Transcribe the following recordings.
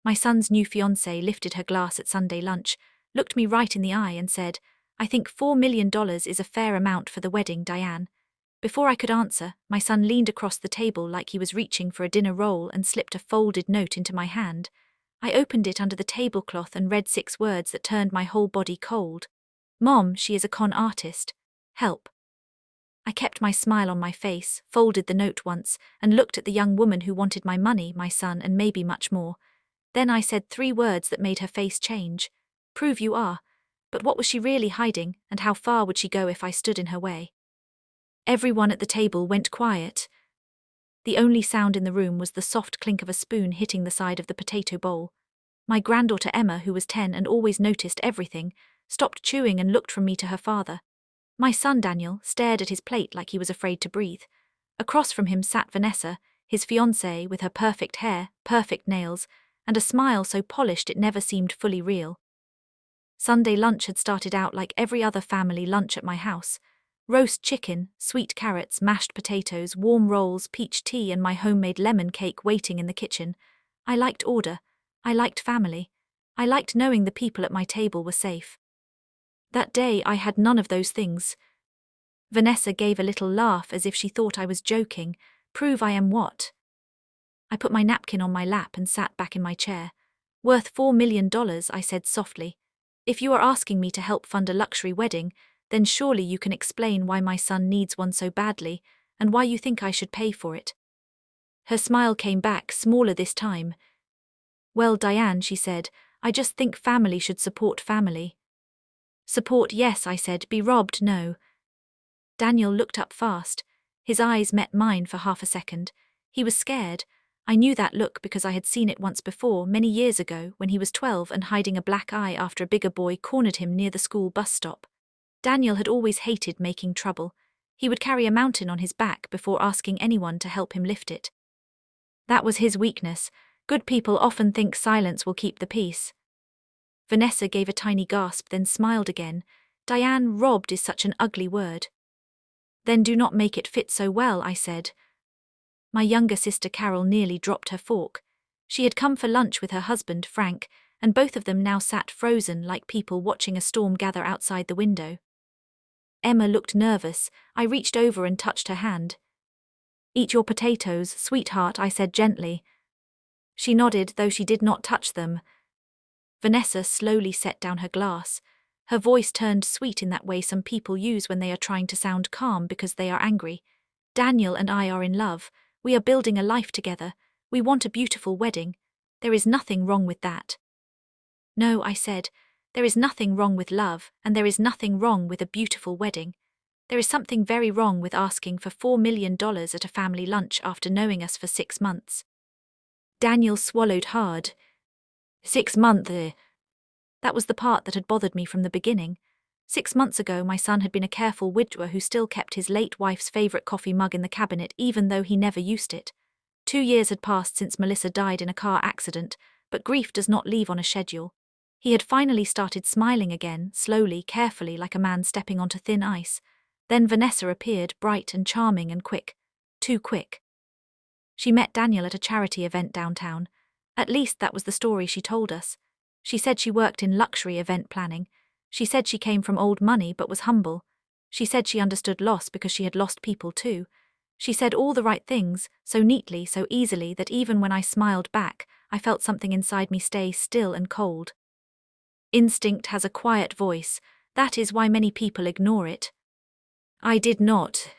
My son's new fiancée lifted her glass at Sunday lunch, looked me right in the eye and said, "I think $4 million is a fair amount for the wedding, Diane." Before I could answer, my son leaned across the table like he was reaching for a dinner roll and slipped a folded note into my hand. I opened it under the tablecloth and read 6 words that turned my whole body cold. "Mom, she is a con artist. Help." I kept my smile on my face, folded the note once, and looked at the young woman who wanted my money, my son, and maybe much more. Then I said 3 words that made her face change. "Prove you are." But what was she really hiding, and how far would she go if I stood in her way? Everyone at the table went quiet. The only sound in the room was the soft clink of a spoon hitting the side of the potato bowl. My granddaughter Emma, who was 10 and always noticed everything, stopped chewing and looked from me to her father. My son Daniel stared at his plate like he was afraid to breathe. Across from him sat Vanessa, his fiancée, with her perfect hair, perfect nails, and a smile so polished it never seemed fully real. Sunday lunch had started out like every other family lunch at my house. Roast chicken, sweet carrots, mashed potatoes, warm rolls, peach tea, and my homemade lemon cake waiting in the kitchen. I liked order. I liked family. I liked knowing the people at my table were safe. That day I had none of those things. Vanessa gave a little laugh as if she thought I was joking. "Prove I am what?" I put my napkin on my lap and sat back in my chair. "Worth $4 million, I said softly. "If you are asking me to help fund a luxury wedding, then surely you can explain why my son needs one so badly, and why you think I should pay for it." Her smile came back, smaller this time. "Well, Diane," she said, "I just think family should support family." "Support, yes," I said. "Be robbed, no." Daniel looked up fast. His eyes met mine for half a second. He was scared. I knew that look because I had seen it once before, many years ago, when he was 12 and hiding a black eye after a bigger boy cornered him near the school bus stop. Daniel had always hated making trouble. He would carry a mountain on his back before asking anyone to help him lift it. That was his weakness. Good people often think silence will keep the peace. Vanessa gave a tiny gasp, then smiled again. "Diane, robbed is such an ugly word." "Then do not make it fit so well," I said. My younger sister Carol nearly dropped her fork. She had come for lunch with her husband, Frank, and both of them now sat frozen like people watching a storm gather outside the window. Emma looked nervous. I reached over and touched her hand. "Eat your potatoes, sweetheart," I said gently. She nodded, though she did not touch them. Vanessa slowly set down her glass. Her voice turned sweet in that way some people use when they are trying to sound calm because they are angry. "Daniel and I are in love. We are building a life together. We want a beautiful wedding. There is nothing wrong with that." "No," I said. "There is nothing wrong with love, and there is nothing wrong with a beautiful wedding. There is something very wrong with asking for $4 million at a family lunch after knowing us for 6 months. Daniel swallowed hard. 6 months, That was the part that had bothered me from the beginning. 6 months ago, my son had been a careful widower who still kept his late wife's favorite coffee mug in the cabinet even though he never used it. 2 years had passed since Melissa died in a car accident, but grief does not leave on a schedule. He had finally started smiling again, slowly, carefully, like a man stepping onto thin ice. Then Vanessa appeared, bright and charming and quick. Too quick. She met Daniel at a charity event downtown. At least that was the story she told us. She said she worked in luxury event planning. She said she came from old money but was humble. She said she understood loss because she had lost people too. She said all the right things, so neatly, so easily that even when I smiled back, I felt something inside me stay still and cold. Instinct has a quiet voice. That is why many people ignore it. I did not.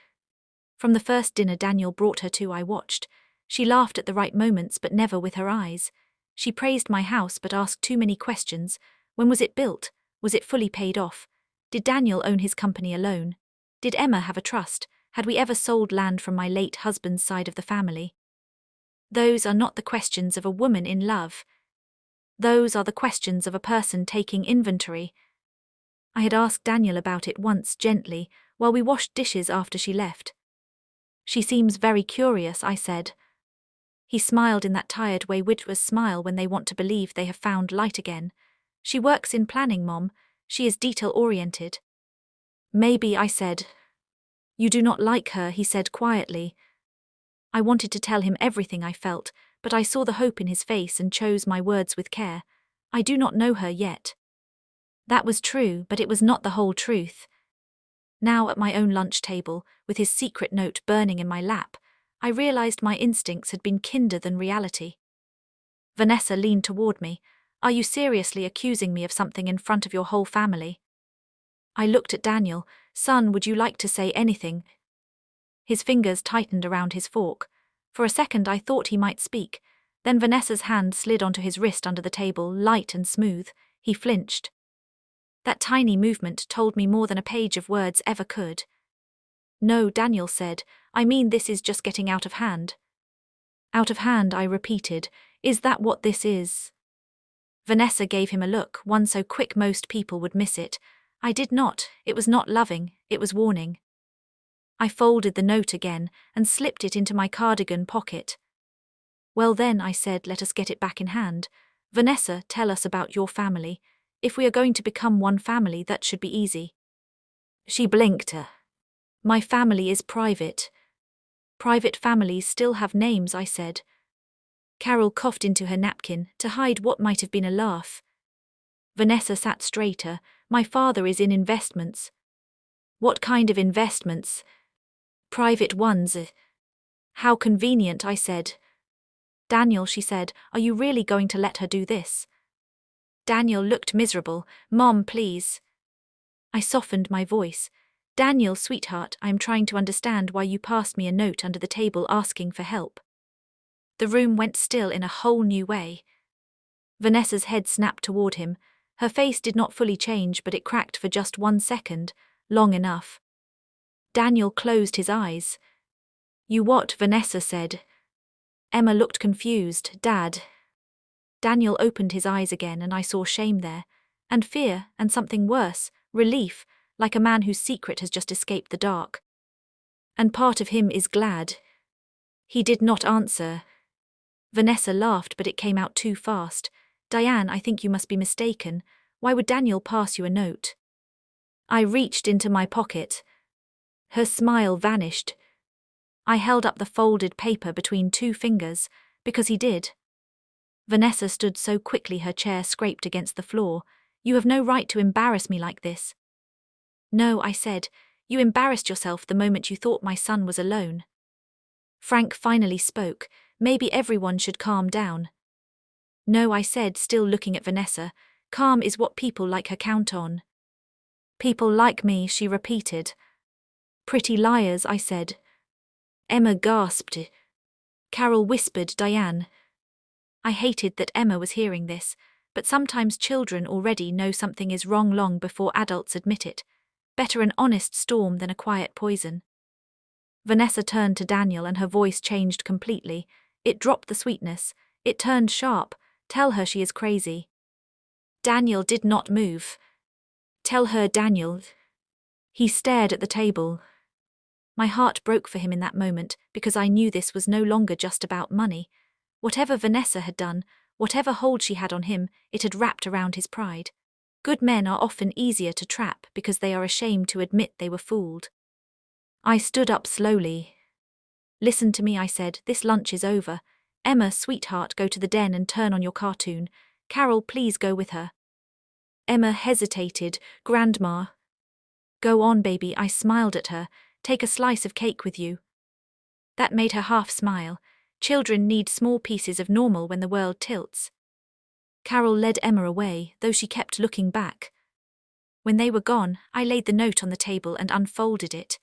From the first dinner Daniel brought her to, I watched. She laughed at the right moments but never with her eyes. She praised my house but asked too many questions. When was it built? Was it fully paid off? Did Daniel own his company alone? Did Emma have a trust? Had we ever sold land from my late husband's side of the family? Those are not the questions of a woman in love. Those are the questions of a person taking inventory. I had asked Daniel about it once, gently, while we washed dishes after she left. "She seems very curious," I said. He smiled in that tired way widowers smile when they want to believe they have found light again. "She works in planning, Mom. She is detail-oriented." "Maybe," I said. "You do not like her," he said quietly. I wanted to tell him everything I felt, but I saw the hope in his face and chose my words with care. I do not know her yet. That was true, but it was not the whole truth. Now at my own lunch table, with his secret note burning in my lap, I realized my instincts had been kinder than reality. Vanessa leaned toward me. Are you seriously accusing me of something in front of your whole family? I looked at Daniel. Son, would you like to say anything? His fingers tightened around his fork. For a second I thought he might speak. Then Vanessa's hand slid onto his wrist under the table, light and smooth. He flinched. That tiny movement told me more than a page of words ever could. No, Daniel said. I mean, this is just getting out of hand. Out of hand, I repeated. Is that what this is? Vanessa gave him a look, one so quick most people would miss it. I did not. It was not loving, it was warning. I folded the note again and slipped it into my cardigan pocket. Well then, I said, let us get it back in hand. Vanessa, tell us about your family. If we are going to become one family, that should be easy. She blinked. My family is private. Private families still have names, I said. Carol coughed into her napkin to hide what might have been a laugh. Vanessa sat straighter. My father is in investments. What kind of investments? Private ones. How convenient, I said. Daniel, she said, are you really going to let her do this? Daniel looked miserable. Mom, please. I softened my voice. Daniel, sweetheart, I am trying to understand why you passed me a note under the table asking for help. The room went still in a whole new way. Vanessa's head snapped toward him. Her face did not fully change, but it cracked for just 1 second, long enough. Daniel closed his eyes. You what? Vanessa said. Emma looked confused. Dad. Daniel opened his eyes again and I saw shame there, and fear, and something worse, relief, like a man whose secret has just escaped the dark. And part of him is glad. He did not answer. Vanessa laughed, but it came out too fast. Diane, I think you must be mistaken. Why would Daniel pass you a note? I reached into my pocket. Her smile vanished. I held up the folded paper between 2 fingers, because he did. Vanessa stood so quickly her chair scraped against the floor. You have no right to embarrass me like this. No, I said. You embarrassed yourself the moment you thought my son was alone. Frank finally spoke. Maybe everyone should calm down. No, I said, still looking at Vanessa. Calm is what people like her count on. People like me, she repeated. Pretty liars, I said. Emma gasped. Carol whispered, Diane. I hated that Emma was hearing this, but sometimes children already know something is wrong long before adults admit it. Better an honest storm than a quiet poison. Vanessa turned to Daniel and her voice changed completely. It dropped the sweetness. It turned sharp. Tell her she is crazy. Daniel did not move. Tell her, Daniel. He stared at the table. My heart broke for him in that moment because I knew this was no longer just about money. Whatever Vanessa had done, whatever hold she had on him, it had wrapped around his pride. Good men are often easier to trap because they are ashamed to admit they were fooled. I stood up slowly. Listen to me, I said, this lunch is over. Emma, sweetheart, go to the den and turn on your cartoon. Carol, please go with her. Emma hesitated. Grandma. Go on, baby, I smiled at her. Take a slice of cake with you. That made her half smile. Children need small pieces of normal when the world tilts. Carol led Emma away, though she kept looking back. When they were gone, I laid the note on the table and unfolded it.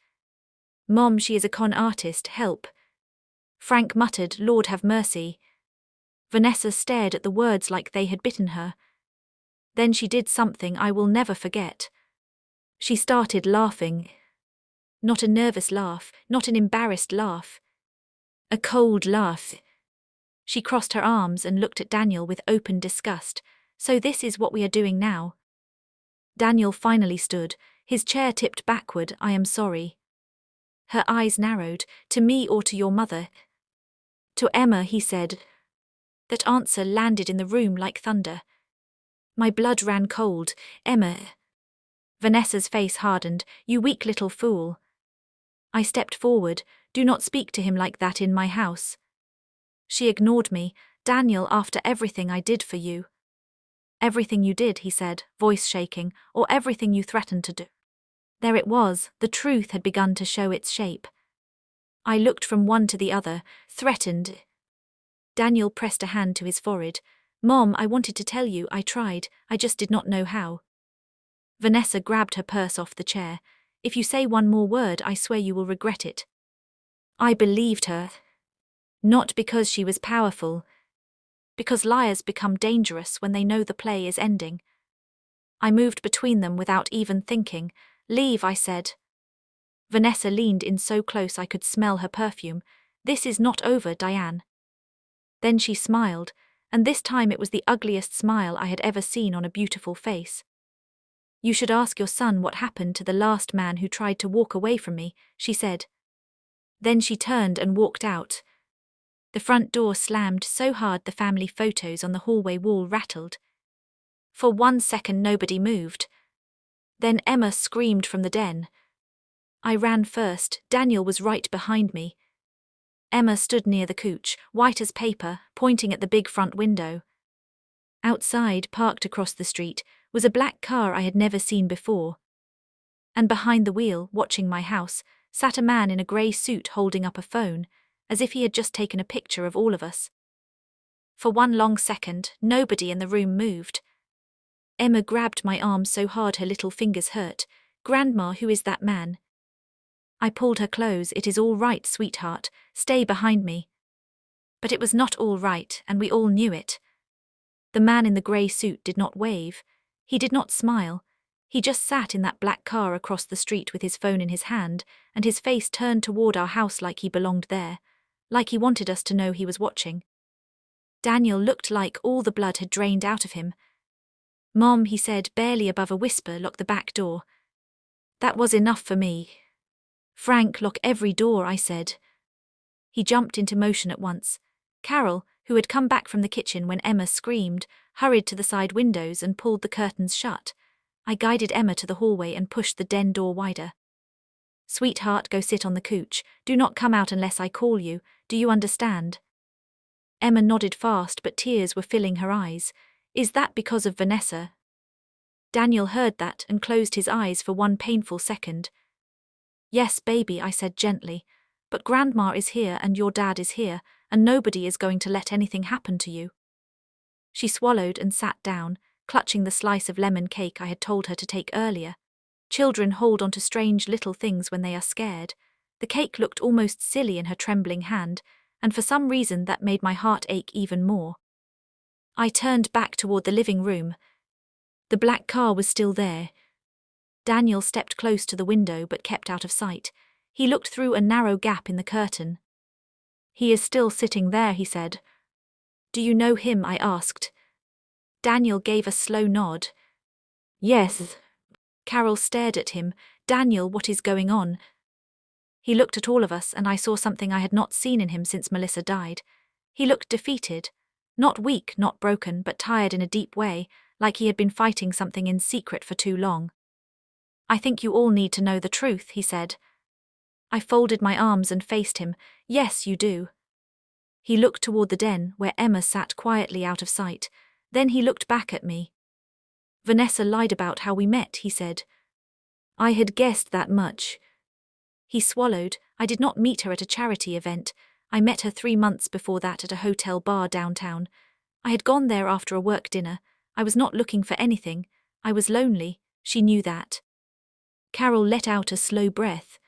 Mom, she is a con artist, help. Frank muttered, Lord have mercy. Vanessa stared at the words like they had bitten her. Then she did something I will never forget. She started laughing. Not a nervous laugh, not an embarrassed laugh. A cold laugh. She crossed her arms and looked at Daniel with open disgust. So this is what we are doing now. Daniel finally stood, his chair tipped backward. I am sorry. Her eyes narrowed. To me or to your mother? To Emma, he said. That answer landed in the room like thunder. My blood ran cold. Emma. Vanessa's face hardened. You weak little fool. I stepped forward. Do not speak to him like that in my house. She ignored me. Daniel, after everything I did for you. Everything you did, he said, voice shaking, or everything you threatened to do. There it was, the truth had begun to show its shape. I looked from one to the other, threatened. Daniel pressed a hand to his forehead. Mom, I wanted to tell you, I tried, I just did not know how. Vanessa grabbed her purse off the chair. If you say one more word, I swear you will regret it. I believed her. Not because she was powerful. Because liars become dangerous when they know the play is ending. I moved between them without even thinking. Leave, I said. Vanessa leaned in so close I could smell her perfume. This is not over, Diane. Then she smiled, and this time it was the ugliest smile I had ever seen on a beautiful face. You should ask your son what happened to the last man who tried to walk away from me, she said. Then she turned and walked out. The front door slammed so hard the family photos on the hallway wall rattled. For 1 second nobody moved. Then Emma screamed from the den. I ran first, Daniel was right behind me. Emma stood near the couch, white as paper, pointing at the big front window. Outside, parked across the street, was a black car I had never seen before. And behind the wheel, watching my house, sat a man in a grey suit holding up a phone, as if he had just taken a picture of all of us. For 1 long second, nobody in the room moved. Emma grabbed my arm so hard her little fingers hurt. Grandma, who is that man? I pulled her close. It is all right, sweetheart, stay behind me. But it was not all right, and we all knew it. The man in the grey suit did not wave. He did not smile. He just sat in that black car across the street with his phone in his hand, and his face turned toward our house like he belonged there, like he wanted us to know he was watching. Daniel looked like all the blood had drained out of him. Mom, he said, barely above a whisper, lock the back door. That was enough for me. Frank, lock every door, I said. He jumped into motion at once. Carol, who had come back from the kitchen when Emma screamed, hurried to the side windows and pulled the curtains shut. I guided Emma to the hallway and pushed the den door wider. Sweetheart, go sit on the couch. Do not come out unless I call you. Do you understand? Emma nodded fast, but tears were filling her eyes. Is that because of Vanessa? Daniel heard that and closed his eyes for 1 painful second. Yes, baby, I said gently, but Grandma is here and your dad is here, and nobody is going to let anything happen to you. She swallowed and sat down, clutching the slice of lemon cake I had told her to take earlier. Children hold on to strange little things when they are scared. The cake looked almost silly in her trembling hand, and for some reason that made my heart ache even more. I turned back toward the living room. The black car was still there. Daniel stepped close to the window but kept out of sight. He looked through a narrow gap in the curtain. He is still sitting there, he said. Do you know him? I asked. Daniel gave a slow nod. Yes. Carol stared at him. Daniel, what is going on? He looked at all of us and I saw something I had not seen in him since Melissa died. He looked defeated. Not weak, not broken, but tired in a deep way, like he had been fighting something in secret for too long. I think you all need to know the truth, he said. I folded my arms and faced him. Yes, you do. He looked toward the den, where Emma sat quietly out of sight. Then he looked back at me. Vanessa lied about how we met, he said. I had guessed that much. He swallowed. I did not meet her at a charity event. I met her 3 months before that at a hotel bar downtown. I had gone there after a work dinner. I was not looking for anything. I was lonely. She knew that. Carol let out a slow breath.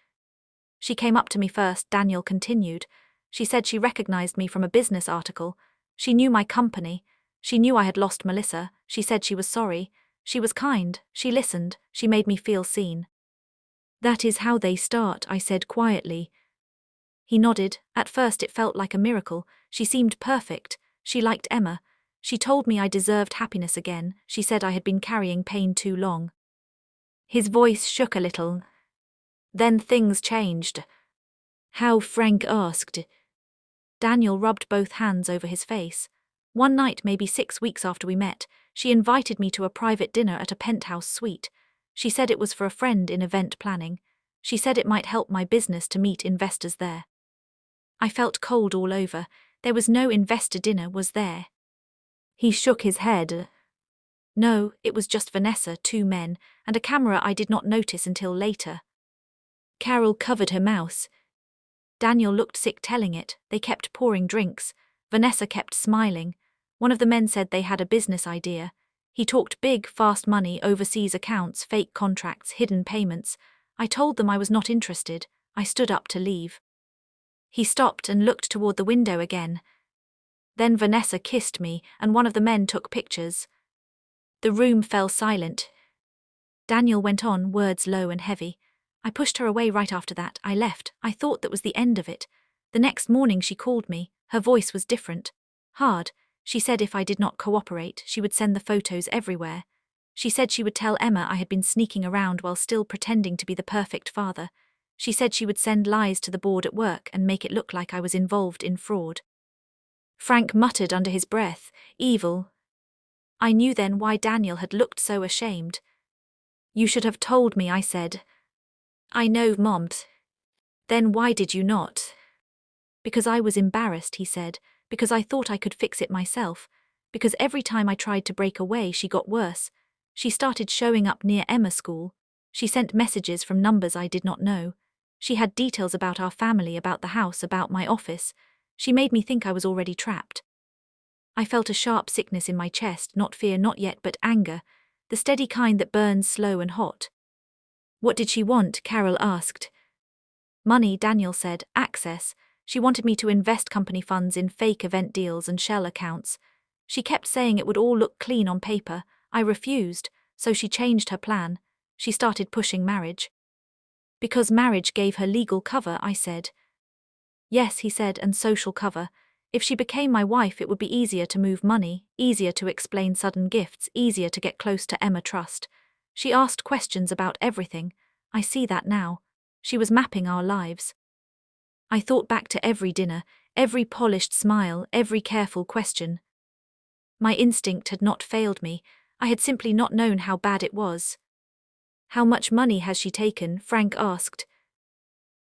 She came up to me first, Daniel continued. She said she recognized me from a business article. She knew my company. She knew I had lost Melissa. She said she was sorry. She was kind. She listened. She made me feel seen. That is how they start, I said quietly. He nodded. At first it felt like a miracle. She seemed perfect. She liked Emma. She told me I deserved happiness again. She said I had been carrying pain too long. His voice shook a little. Then things changed. How? Frank asked. Daniel rubbed both hands over his face. One night, maybe 6 weeks after we met, she invited me to a private dinner at a penthouse suite. She said it was for a friend in event planning. She said it might help my business to meet investors there. I felt cold all over. There was no investor dinner, was there? He shook his head. No, it was just Vanessa, 2 men, and a camera I did not notice until later. Carol covered her mouth. Daniel looked sick telling it. They kept pouring drinks. Vanessa kept smiling. One of the men said they had a business idea. He talked big, fast money, overseas accounts, fake contracts, hidden payments. I told them I was not interested. I stood up to leave. He stopped and looked toward the window again. Then Vanessa kissed me, and one of the men took pictures. The room fell silent. Daniel went on, words low and heavy. I pushed her away right after that. I left. I thought that was the end of it. The next morning she called me. Her voice was different. Hard. She said if I did not cooperate, she would send the photos everywhere. She said she would tell Emma I had been sneaking around while still pretending to be the perfect father. She said she would send lies to the board at work and make it look like I was involved in fraud. Frank muttered under his breath, evil. I knew then why Daniel had looked so ashamed. You should have told me, I said. I know, Mom. Then why did you not? Because I was embarrassed, he said, because I thought I could fix it myself, because every time I tried to break away she got worse. She started showing up near Emma School. She sent messages from numbers I did not know. She had details about our family, about the house, about my office. She made me think I was already trapped. I felt a sharp sickness in my chest, not fear, not yet, but anger, the steady kind that burns slow and hot. What did she want? Carol asked. Money, Daniel said, access. She wanted me to invest company funds in fake event deals and shell accounts. She kept saying it would all look clean on paper. I refused, so she changed her plan. She started pushing marriage. Because marriage gave her legal cover, I said. Yes, he said, and social cover. If she became my wife, it would be easier to move money, easier to explain sudden gifts, easier to get close to Emma Trust. She asked questions about everything. I see that now. She was mapping our lives. I thought back to every dinner, every polished smile, every careful question. My instinct had not failed me. I had simply not known how bad it was. How much money has she taken? Frank asked.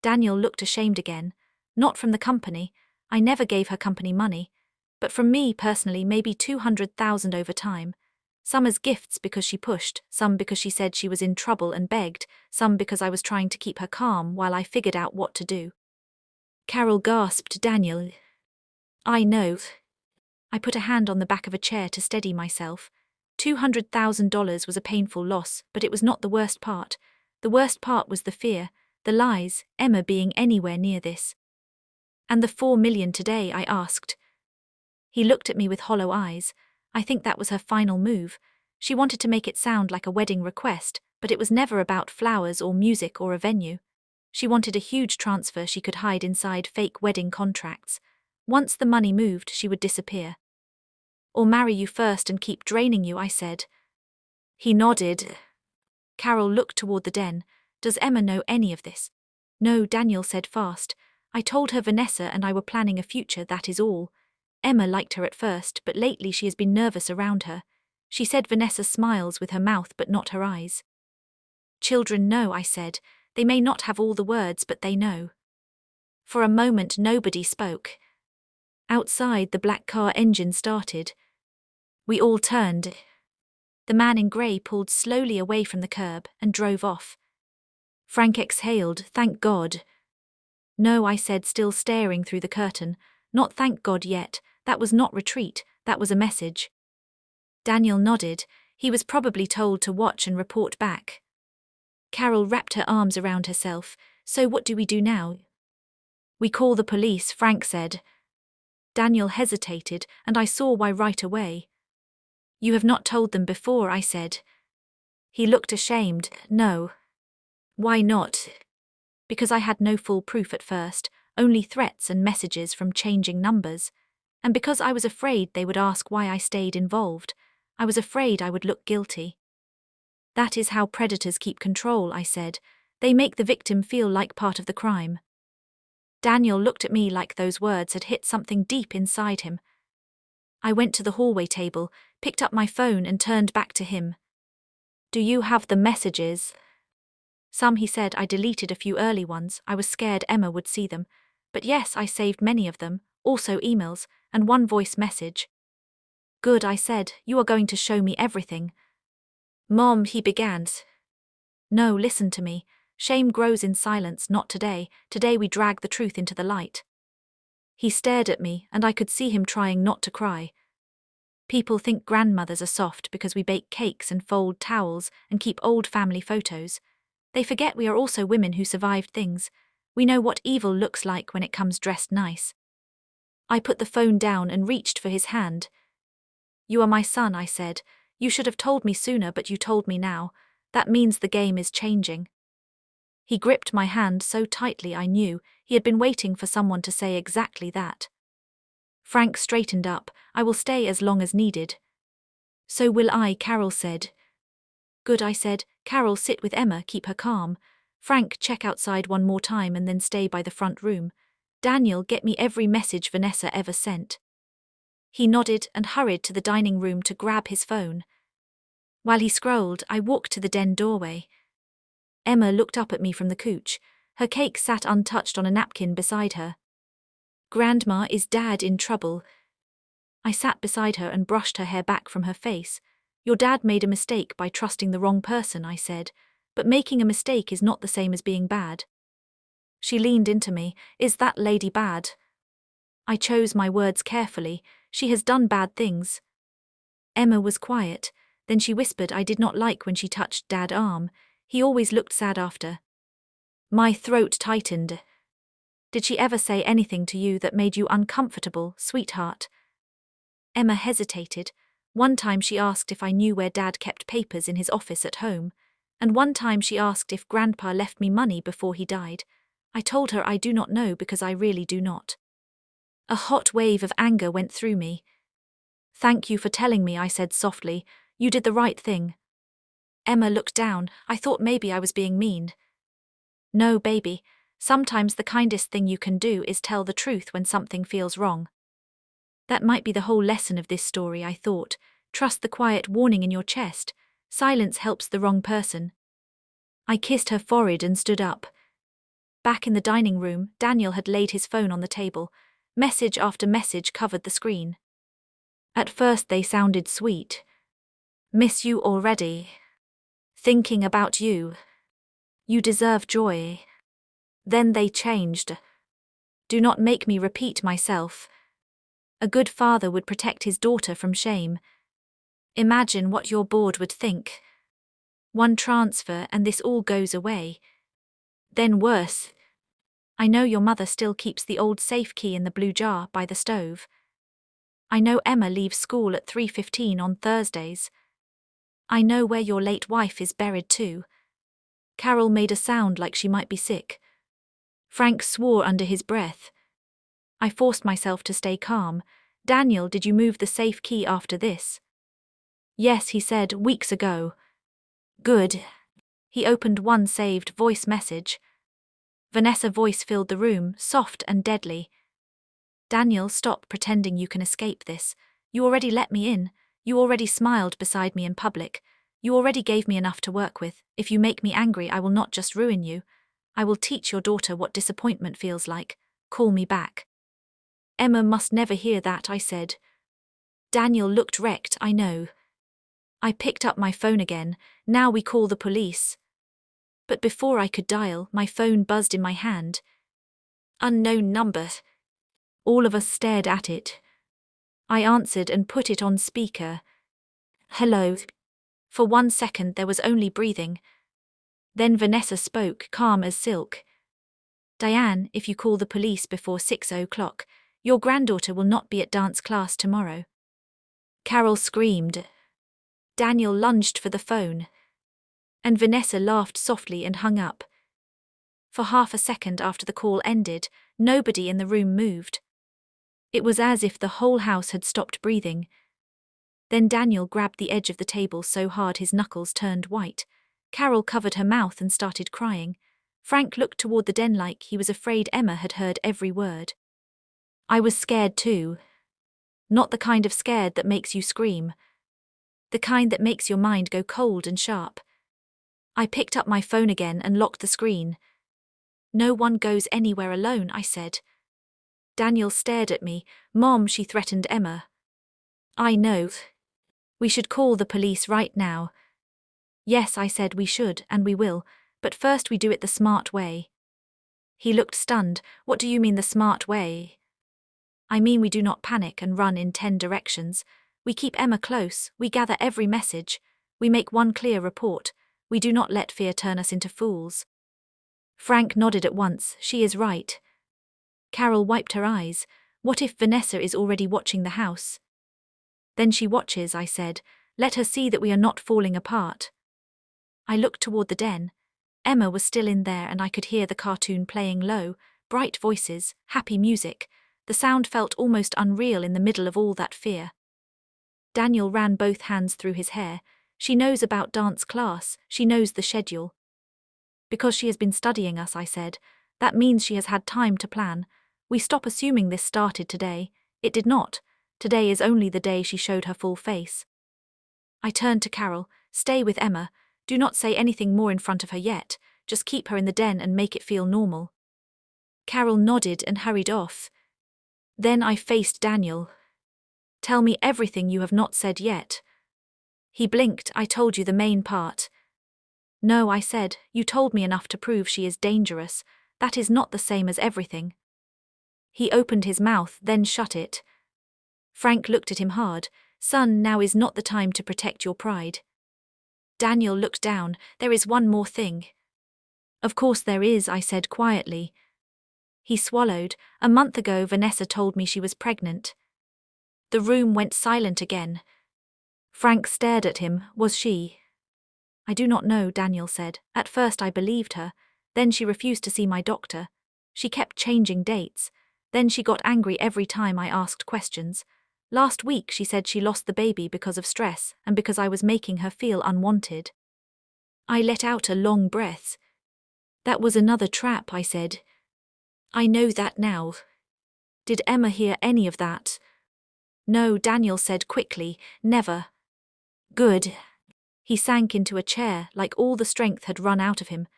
Daniel looked ashamed again. Not from the company. I never gave her company money. But from me personally, maybe 200,000 over time. Some as gifts because she pushed, some because she said she was in trouble and begged, some because I was trying to keep her calm while I figured out what to do. Carol gasped. Daniel. I know. I put a hand on the back of a chair to steady myself. $200,000 was a painful loss, but it was not the worst part. The worst part was the fear, the lies, Emma being anywhere near this. And the $4 million today? I asked. He looked at me with hollow eyes. I think that was her final move. She wanted to make it sound like a wedding request, but it was never about flowers or music or a venue. She wanted a huge transfer she could hide inside fake wedding contracts. Once the money moved, she would disappear. Or marry you first and keep draining you, I said. He nodded. Carol looked toward the den. Does Emma know any of this? No, Daniel said fast. I told her Vanessa and I were planning a future, that is all. Emma liked her at first, but lately she has been nervous around her. She said Vanessa smiles with her mouth but not her eyes. Children know, I said. They may not have all the words, but they know. For a moment nobody spoke. Outside, the black car engine started. We all turned. The man in grey pulled slowly away from the curb and drove off. Frank exhaled, thank God. No, I said, still staring through the curtain. Not thank God yet. That was not retreat, that was a message. Daniel nodded. He was probably told to watch and report back. Carol wrapped her arms around herself. So what do we do now? We call the police, Frank said. Daniel hesitated, and I saw why right away. You have not told them before, I said. He looked ashamed. No. Why not? Because I had no full proof at first, only threats and messages from changing numbers. And because I was afraid they would ask why I stayed involved. I was afraid I would look guilty. That is how predators keep control, I said. They make the victim feel like part of the crime. Daniel looked at me like those words had hit something deep inside him. I went to the hallway table, picked up my phone and turned back to him. Do you have the messages? Some, he said. I deleted a few early ones. I was scared Emma would see them. But yes, I saved many of them, also emails, and one voice message. Good, I said, you are going to show me everything. Mom, he began. No, listen to me. Shame grows in silence, not today. Today we drag the truth into the light. He stared at me, and I could see him trying not to cry. People think grandmothers are soft because we bake cakes and fold towels and keep old family photos. They forget we are also women who survived things. We know what evil looks like when it comes dressed nice. I put the phone down and reached for his hand. You are my son, I said. You should have told me sooner, but you told me now. That means the game is changing. He gripped my hand so tightly I knew he had been waiting for someone to say exactly that. Frank straightened up. I will stay as long as needed. So will I, Carol said. Good, I said. Carol, sit with Emma, keep her calm. Frank, check outside one more time and then stay by the front room. Daniel, get me every message Vanessa ever sent. He nodded and hurried to the dining room to grab his phone. While he scrolled, I walked to the den doorway. Emma looked up at me from the couch. Her cake sat untouched on a napkin beside her. Grandma, is Dad in trouble? I sat beside her and brushed her hair back from her face. Your dad made a mistake by trusting the wrong person, I said, but making a mistake is not the same as being bad. She leaned into me. Is that lady bad? I chose my words carefully. She has done bad things. Emma was quiet. Then she whispered I did not like when she touched Dad's arm. He always looked sad after. My throat tightened. Did she ever say anything to you that made you uncomfortable, sweetheart? Emma hesitated. One time she asked if I knew where Dad kept papers in his office at home, and one time she asked if Grandpa left me money before he died. I told her I do not know because I really do not. A hot wave of anger went through me. Thank you for telling me, I said softly. You did the right thing. Emma looked down. I thought maybe I was being mean. No, baby. Sometimes the kindest thing you can do is tell the truth when something feels wrong. That might be the whole lesson of this story, I thought. Trust the quiet warning in your chest. Silence helps the wrong person. I kissed her forehead and stood up. Back in the dining room, Daniel had laid his phone on the table. Message after message covered the screen. At first they sounded sweet. Miss you already. Thinking about you. You deserve joy. Then they changed. Do not make me repeat myself. A good father would protect his daughter from shame. Imagine what your board would think. One transfer and this all goes away. Then worse. I know your mother still keeps the old safe key in the blue jar by the stove. I know Emma leaves school at 3:15 on Thursdays. I know where your late wife is buried too. Carol made a sound like she might be sick. Frank swore under his breath. I forced myself to stay calm. Daniel, did you move the safe key after this? Yes, he said, weeks ago. Good. He opened one saved voice message. Vanessa's voice filled the room, soft and deadly. Daniel, stop pretending you can escape this. You already let me in. You already smiled beside me in public. You already gave me enough to work with. If you make me angry, I will not just ruin you. I will teach your daughter what disappointment feels like. Call me back. Emma must never hear that, I said. Daniel looked wrecked, I know. I picked up my phone again. Now we call the police. But before I could dial, my phone buzzed in my hand. Unknown number. All of us stared at it. I answered and put it on speaker. Hello. For 1 second there was only breathing. Then Vanessa spoke, calm as silk. Diane, if you call the police before 6 o'clock, your granddaughter will not be at dance class tomorrow. Carol screamed. Daniel lunged for the phone. And Vanessa laughed softly and hung up. For half a second after the call ended, nobody in the room moved. It was as if the whole house had stopped breathing. Then Daniel grabbed the edge of the table so hard his knuckles turned white. Carol covered her mouth and started crying. Frank looked toward the den like he was afraid Emma had heard every word. I was scared too. Not the kind of scared that makes you scream. The kind that makes your mind go cold and sharp. I picked up my phone again and locked the screen. No one goes anywhere alone, I said. Daniel stared at me. Mom, she threatened Emma. I know. We should call the police right now. Yes, I said we should, and we will, but first we do it the smart way. He looked stunned. What do you mean the smart way? I mean we do not panic and run in 10 directions. We keep Emma close, we gather every message, we make one clear report, we do not let fear turn us into fools. Frank nodded at once. She is right. Carol wiped her eyes. What if Vanessa is already watching the house? Then she watches, I said. Let her see that we are not falling apart. I looked toward the den. Emma was still in there and I could hear the cartoon playing low, bright voices, happy music. The sound felt almost unreal in the middle of all that fear. Daniel ran both hands through his hair. She knows about dance class, she knows the schedule. Because she has been studying us, I said. That means she has had time to plan. We stop assuming this started today. It did not. Today is only the day she showed her full face. I turned to Carol. Stay with Emma. Do not say anything more in front of her yet. Just keep her in the den and make it feel normal. Carol nodded and hurried off. Then I faced Daniel. Tell me everything you have not said yet. He blinked. I told you the main part. No, I said, you told me enough to prove she is dangerous. That is not the same as everything. He opened his mouth, then shut it. Frank looked at him hard. Son, now is not the time to protect your pride. Daniel looked down. There is one more thing. Of course there is, I said quietly. He swallowed. A month ago Vanessa told me she was pregnant. The room went silent again. Frank stared at him. Was she? I do not know, Daniel said. At first I believed her. Then she refused to see my doctor. She kept changing dates. Then she got angry every time I asked questions. Last week she said she lost the baby because of stress and because I was making her feel unwanted. I let out a long breath. That was another trap, I said. I know that now. Did Emma hear any of that? No, Daniel said quickly. Never. Good. He sank into a chair like all the strength had run out of him.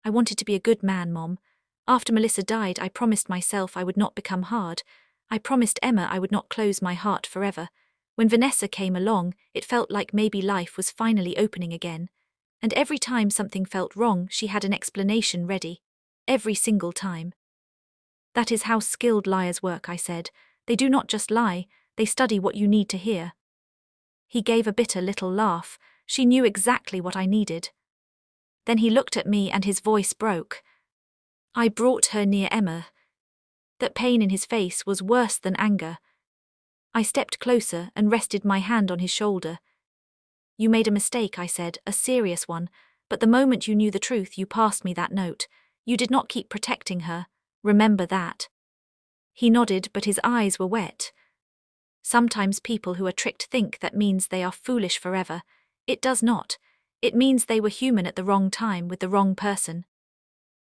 I wanted to be a good man, Mom. After Melissa died, I promised myself I would not become hard. I promised Emma I would not close my heart forever. When Vanessa came along, it felt like maybe life was finally opening again. And every time something felt wrong, she had an explanation ready. Every single time. That is how skilled liars work, I said. They do not just lie, they study what you need to hear. He gave a bitter little laugh. She knew exactly what I needed. Then he looked at me and his voice broke. I brought her near Emma. That pain in his face was worse than anger. I stepped closer and rested my hand on his shoulder. You made a mistake, I said, a serious one, but the moment you knew the truth you passed me that note. You did not keep protecting her. Remember that. He nodded, but his eyes were wet. Sometimes people who are tricked think that means they are foolish forever. It does not. It means they were human at the wrong time with the wrong person.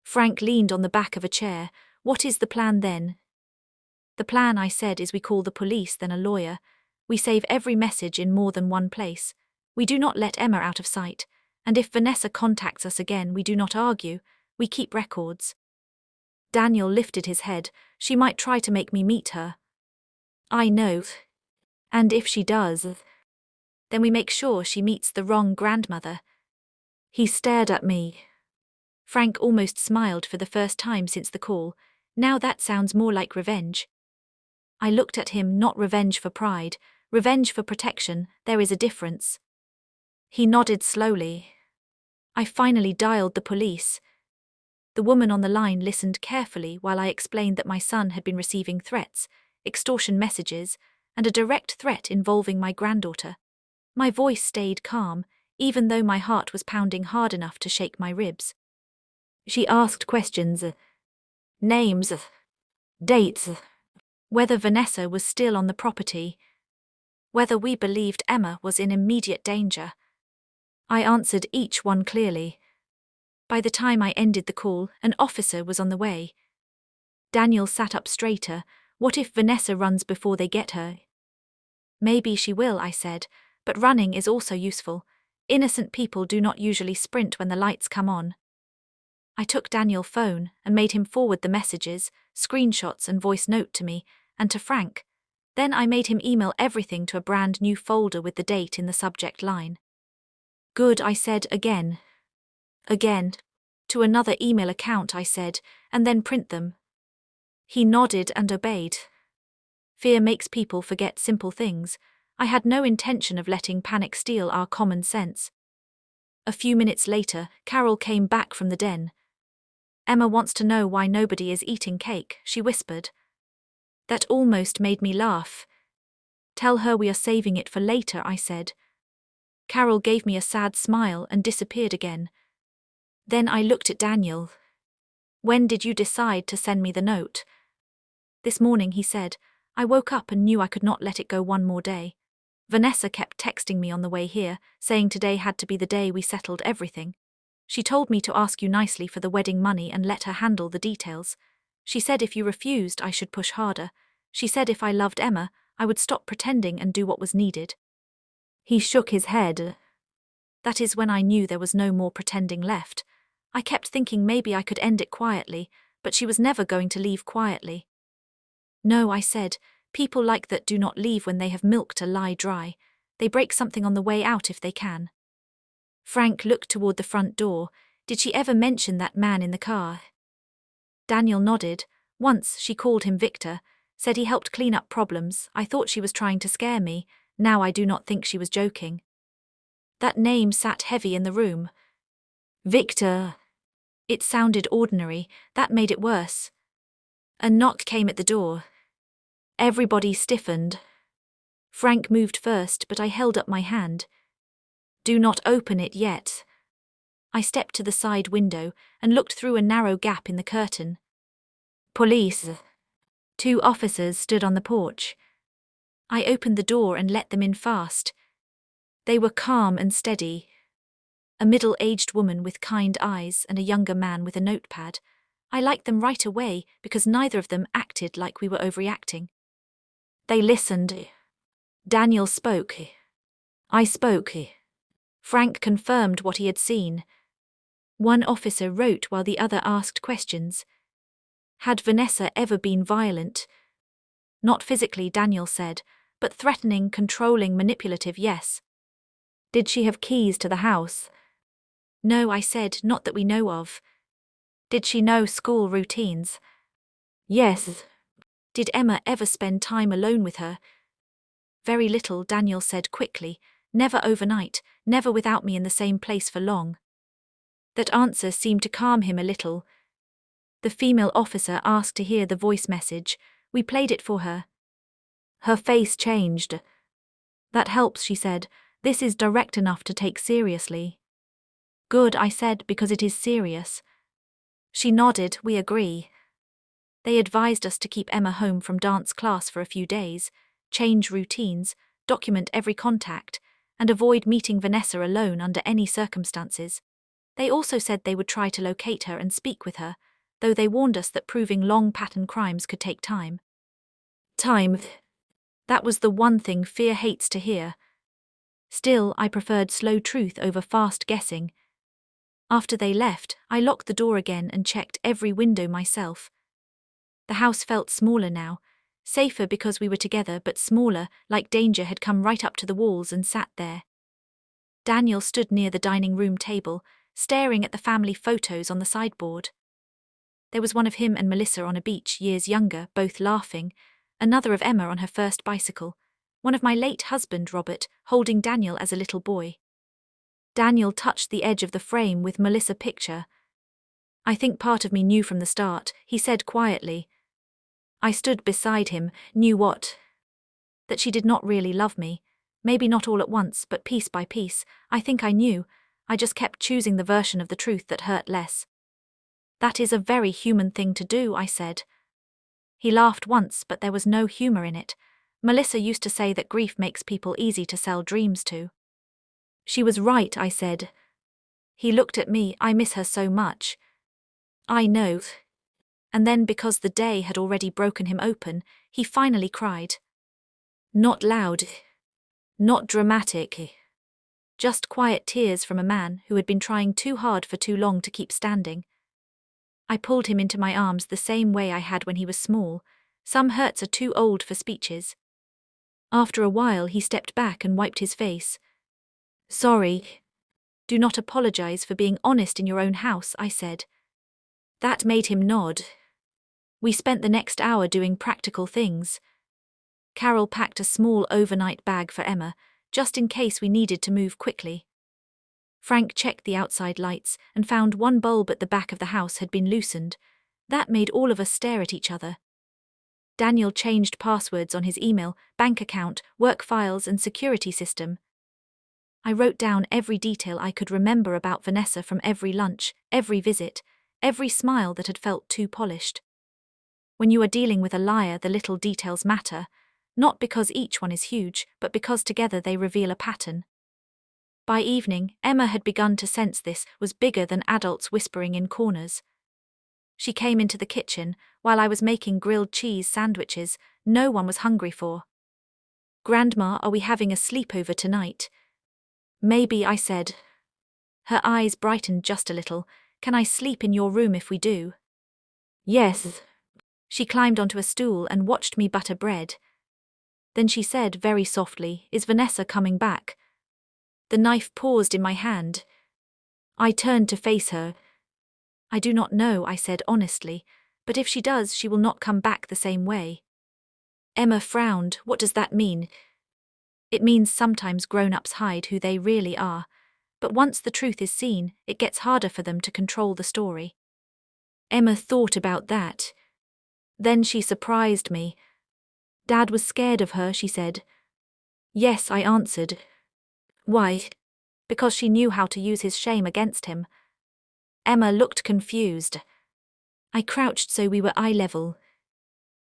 Frank leaned on the back of a chair. What is the plan then? The plan, I said, is we call the police, then a lawyer. We save every message in more than one place. We do not let Emma out of sight. And if Vanessa contacts us again, we do not argue. We keep records. Daniel lifted his head. She might try to make me meet her. I know. And if she does, then we make sure she meets the wrong grandmother. He stared at me. Frank almost smiled for the first time since the call. Now that sounds more like revenge. I looked at him, not revenge for pride, revenge for protection. There is a difference. He nodded slowly. I finally dialed the police. The woman on the line listened carefully while I explained that my son had been receiving threats, extortion messages, and a direct threat involving my granddaughter. My voice stayed calm, even though my heart was pounding hard enough to shake my ribs. She asked questions, names, dates, whether Vanessa was still on the property, whether we believed Emma was in immediate danger. I answered each one clearly. By the time I ended the call, an officer was on the way. Daniel sat up straighter. What if Vanessa runs before they get her? Maybe she will, I said, but running is also useful. Innocent people do not usually sprint when the lights come on. I took Daniel's phone and made him forward the messages, screenshots and voice note to me, and to Frank. Then I made him email everything to a brand new folder with the date in the subject line. Good, I said again. Again. To another email account, I said, and then print them. He nodded and obeyed. Fear makes people forget simple things. I had no intention of letting panic steal our common sense. A few minutes later, Carol came back from the den. Emma wants to know why nobody is eating cake, she whispered. That almost made me laugh. Tell her we are saving it for later, I said. Carol gave me a sad smile and disappeared again. Then I looked at Daniel. When did you decide to send me the note? This morning, he said. I woke up and knew I could not let it go one more day. Vanessa kept texting me on the way here, saying today had to be the day we settled everything. She told me to ask you nicely for the wedding money and let her handle the details. She said if you refused, I should push harder. She said if I loved Emma, I would stop pretending and do what was needed. He shook his head. That is when I knew there was no more pretending left. I kept thinking maybe I could end it quietly, but she was never going to leave quietly. No, I said, people like that do not leave when they have milked a lie dry. They break something on the way out if they can. Frank looked toward the front door. Did she ever mention that man in the car? Daniel nodded. Once she called him Victor, said he helped clean up problems. I thought she was trying to scare me. Now I do not think she was joking. That name sat heavy in the room. Victor. It sounded ordinary. That made it worse. A knock came at the door. Everybody stiffened. Frank moved first, but I held up my hand. Do not open it yet. I stepped to the side window and looked through a narrow gap in the curtain. Police. 2 officers stood on the porch. I opened the door and let them in fast. They were calm and steady. A middle-aged woman with kind eyes and a younger man with a notepad. I liked them right away because neither of them acted like we were overreacting. They listened. Daniel spoke. I spoke. Frank confirmed what he had seen. One officer wrote while the other asked questions. Had Vanessa ever been violent? Not physically, Daniel said, but threatening, controlling, manipulative, yes. Did she have keys to the house? No, I said, not that we know of. Did she know school routines? Yes. Did Emma ever spend time alone with her? Very little, Daniel said quickly. Never overnight, never without me in the same place for long. That answer seemed to calm him a little. The female officer asked to hear the voice message. We played it for her. Her face changed. That helps, she said. This is direct enough to take seriously. Good, I said, because it is serious. She nodded, we agree. They advised us to keep Emma home from dance class for a few days, change routines, document every contact, and avoid meeting Vanessa alone under any circumstances. They also said they would try to locate her and speak with her, though they warned us that proving long pattern crimes could take time. Time. That was the one thing fear hates to hear. Still, I preferred slow truth over fast guessing. After they left, I locked the door again and checked every window myself. The house felt smaller now, safer because we were together, but smaller, like danger had come right up to the walls and sat there. Daniel stood near the dining room table, staring at the family photos on the sideboard. There was one of him and Melissa on a beach, years younger, both laughing, another of Emma on her first bicycle, one of my late husband, Robert, holding Daniel as a little boy. Daniel touched the edge of the frame with Melissa picture. I think part of me knew from the start, he said quietly. I stood beside him, knew what? That she did not really love me. Maybe not all at once, but piece by piece. I think I knew. I just kept choosing the version of the truth that hurt less. That is a very human thing to do, I said. He laughed once, but there was no humor in it. Melissa used to say that grief makes people easy to sell dreams to. She was right, I said. He looked at me, I miss her so much. I know. And then because the day had already broken him open, he finally cried. Not loud. Not dramatic. Just quiet tears from a man who had been trying too hard for too long to keep standing. I pulled him into my arms the same way I had when he was small. Some hurts are too old for speeches. After a while he stepped back and wiped his face. Sorry. Do not apologize for being honest in your own house, I said. That made him nod. We spent the next hour doing practical things. Carol packed a small overnight bag for Emma, just in case we needed to move quickly. Frank checked the outside lights and found one bulb at the back of the house had been loosened. That made all of us stare at each other. Daniel changed passwords on his email, bank account, work files and security system. I wrote down every detail I could remember about Vanessa from every lunch, every visit, every smile that had felt too polished. When you are dealing with a liar, the little details matter, not because each one is huge, but because together they reveal a pattern. By evening, Emma had begun to sense this was bigger than adults whispering in corners. She came into the kitchen while I was making grilled cheese sandwiches no one was hungry for. Grandma, are we having a sleepover tonight? Maybe, I said. Her eyes brightened just a little. Can I sleep in your room if we do? Yes. She climbed onto a stool and watched me butter bread. Then she said very softly, Is Vanessa coming back? The knife paused in my hand. I turned to face her. I do not know, I said honestly, but if she does, she will not come back the same way. Emma frowned. What does that mean? It means sometimes grown-ups hide who they really are, but once the truth is seen, it gets harder for them to control the story. Emma thought about that. Then she surprised me. Dad was scared of her, she said. Yes, I answered. Why? Because she knew how to use his shame against him. Emma looked confused. I crouched so we were eye level.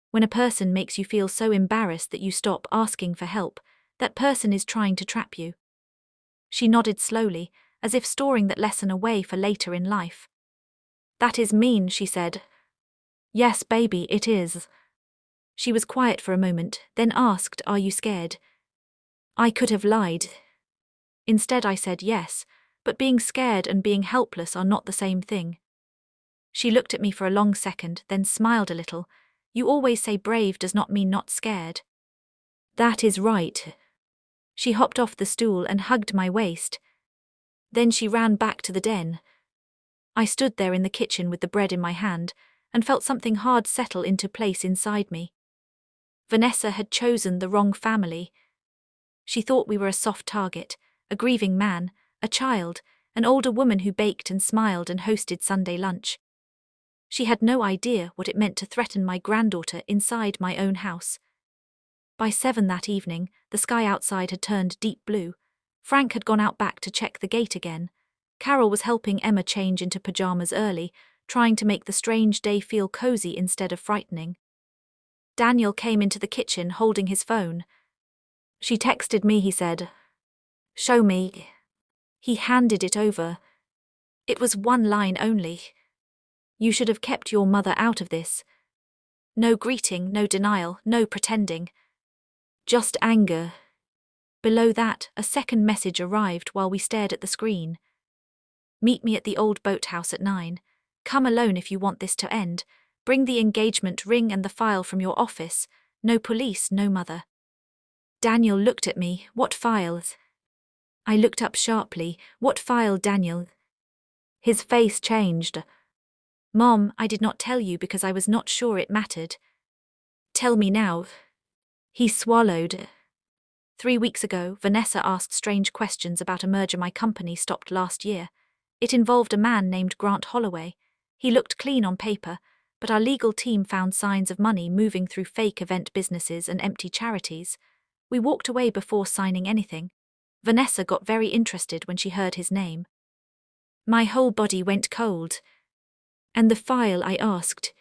When a person makes you feel so embarrassed that you stop asking for help, that person is trying to trap you. She nodded slowly, as if storing that lesson away for later in life. That is mean, she said. Yes, baby, it is. She was quiet for a moment, then asked, Are you scared? I could have lied. Instead I said yes, but being scared and being helpless are not the same thing. She looked at me for a long second, then smiled a little. You always say brave does not mean not scared. That is right. She hopped off the stool and hugged my waist. Then she ran back to the den. I stood there in the kitchen with the bread in my hand and felt something hard settle into place inside me. Vanessa had chosen the wrong family. She thought we were a soft target, a grieving man, a child, an older woman who baked and smiled and hosted Sunday lunch. She had no idea what it meant to threaten my granddaughter inside my own house. By 7 that evening, the sky outside had turned deep blue. Frank had gone out back to check the gate again. Carol was helping Emma change into pajamas early, trying to make the strange day feel cozy instead of frightening. Daniel came into the kitchen holding his phone. She texted me, he said. Show me. He handed it over. It was one line only. You should have kept your mother out of this. No greeting, no denial, no pretending. Just anger. Below that, a second message arrived while we stared at the screen. Meet me at the old boathouse at 9. Come alone if you want this to end. Bring the engagement ring and the file from your office. No police, no mother. Daniel looked at me. What files? I looked up sharply. What file, Daniel? His face changed. Mom, I did not tell you because I was not sure it mattered. Tell me now. He swallowed. 3 weeks ago, Vanessa asked strange questions about a merger my company stopped last year. It involved a man named Grant Holloway. He looked clean on paper, but our legal team found signs of money moving through fake event businesses and empty charities. We walked away before signing anything. Vanessa got very interested when she heard his name. My whole body went cold. And the file, I asked.